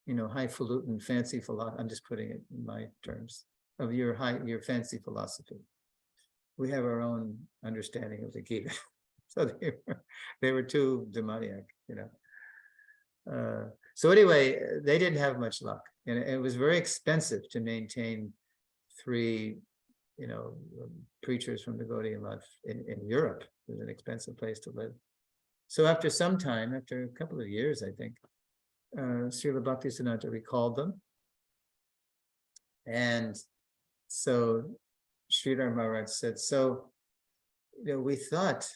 you know, highfalutin, fancy philosophy. I'm just putting it in my terms, of your fancy philosophy. We have our own understanding of the Gita. So they were too demoniac, you know. So anyway, they didn't have much luck. And it was very expensive to maintain 3, you know, preachers from the Gaudiya Mutt in Europe. It was an expensive place to live. So after some time, after a couple of years, I think, Srila Bhaktisiddhanta recalled them. And so Sridhar Maharaj said, so, you know, we thought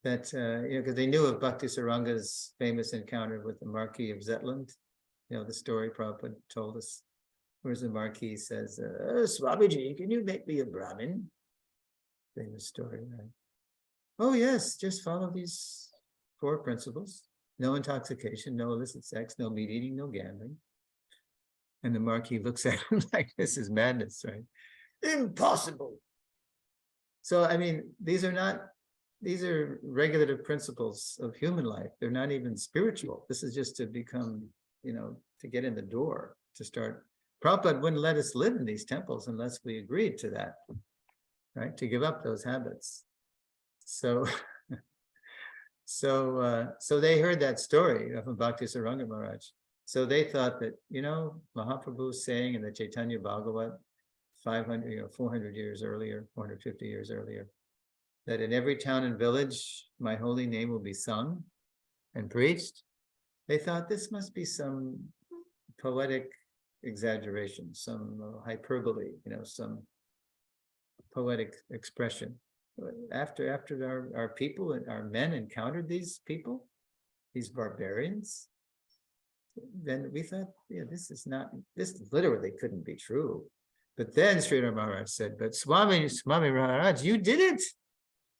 that, you know, because they knew of Bhakti Saranga's famous encounter with the Marquis of Zetland. You know, the story Prabhupada told us, whereas the Marquis says, Swamiji, can you make me a Brahmin? Famous story, right? Oh yes, just follow these 4 principles. No intoxication, no illicit sex, no meat eating, no gambling. And the Marquis looks at him like, this is madness, right? Impossible. So, I mean, these are regulative principles of human life. They're not even spiritual. This is just to become, you know, to get in the door, to start. Prabhupada wouldn't let us live in these temples unless we agreed to that, right? To give up those habits. So, so they heard that story from Bhakti Saranga Maharaj. So they thought that, you know, Mahaprabhu's saying in the Chaitanya Bhagavat, 400 years earlier, 450 years earlier, that in every town and village, my holy name will be sung and preached. They thought this must be some poetic exaggeration, some hyperbole, you know, some poetic expression. After our people and our men encountered these people, these barbarians, then we thought, yeah, this literally couldn't be true. But then Sridhar Maharaj said, but Swami Maharaj, you did it.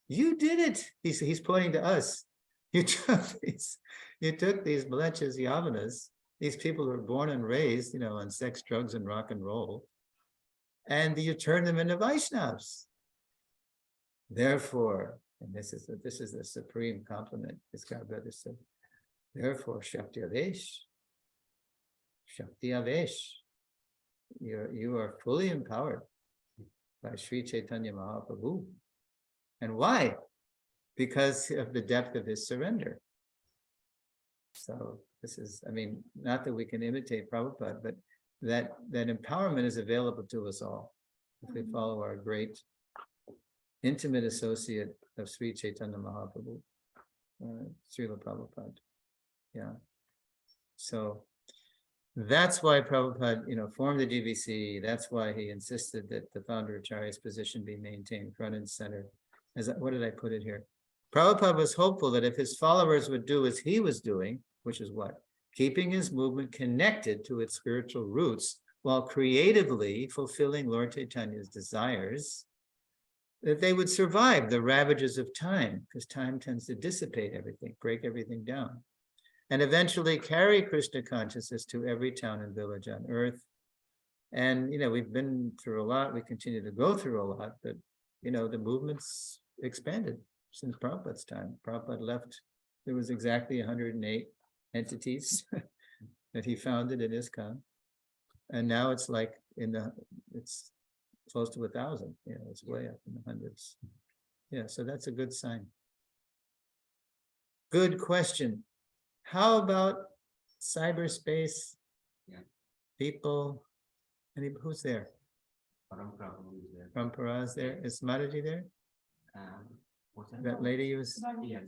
You did it. He's pointing to us. You took these Malechas Yavanas, these people who were born and raised, you know, on sex, drugs, and rock and roll, and you turned them into Vaishnavas. Therefore, And this is the supreme compliment his godbrother said. Therefore, Shakti Avesh, you are fully empowered by Sri Chaitanya Mahaprabhu. And why? Because of the depth of his surrender. So this is, I mean, not that we can imitate Prabhupada, but that empowerment is available to us all if we follow our great intimate associate of Sri Chaitanya Mahaprabhu, Srila Prabhupada. Yeah. So that's why Prabhupada, formed the GBC. That's why he insisted that the founder Acharya's position be maintained front and center. What did I put it here? Prabhupada was hopeful that if his followers would do as he was doing, which is what? Keeping his movement connected to its spiritual roots while creatively fulfilling Lord Chaitanya's desires, that they would survive the ravages of time, because time tends to dissipate everything, break everything down, and eventually carry Krishna consciousness to every town and village on earth. And, we've been through a lot, we continue to go through a lot, but, the movement's expanded since Prabhupada's time. Prabhupada left, there was exactly 108 entities that he founded in ISKCON. And now it's like it's close to 1,000, it's way up in the hundreds. Yeah, so that's a good sign. Good question. How about cyberspace? Yeah. People, who's there? Prabhupada is there. Parampara is there? Is Mataji there? What's that? That lady was, Yeah,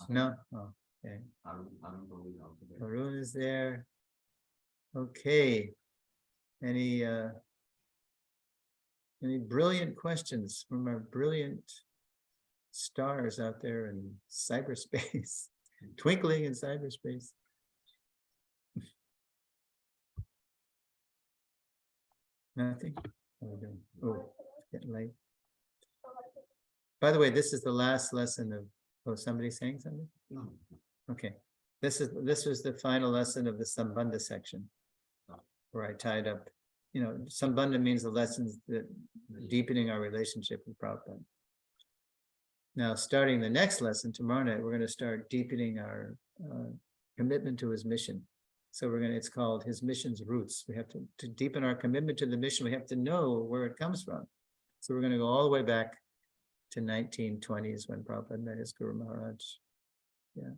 no? Oh, okay. Arun Prabhu is also there. Arun is there. Okay. Any brilliant questions from our brilliant stars out there in cyberspace, twinkling in cyberspace? Nothing? Oh, it's getting late. By the way, this is the last lesson of, somebody saying something? No. Okay, this was the final lesson of the Sambandha section, where I tied up, Sambandha means the lessons that deepening our relationship with Prabhupada. Now, starting the next lesson tomorrow night, we're going to start deepening our commitment to his mission. So it's called his mission's roots. We have to deepen our commitment to the mission. We have to know where it comes from. So we're going to go all the way back to 1920s when Prabhupada met his Guru Maharaj. Yeah.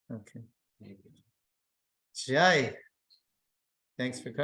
Okay. Thank you. Jai. Thanks for coming.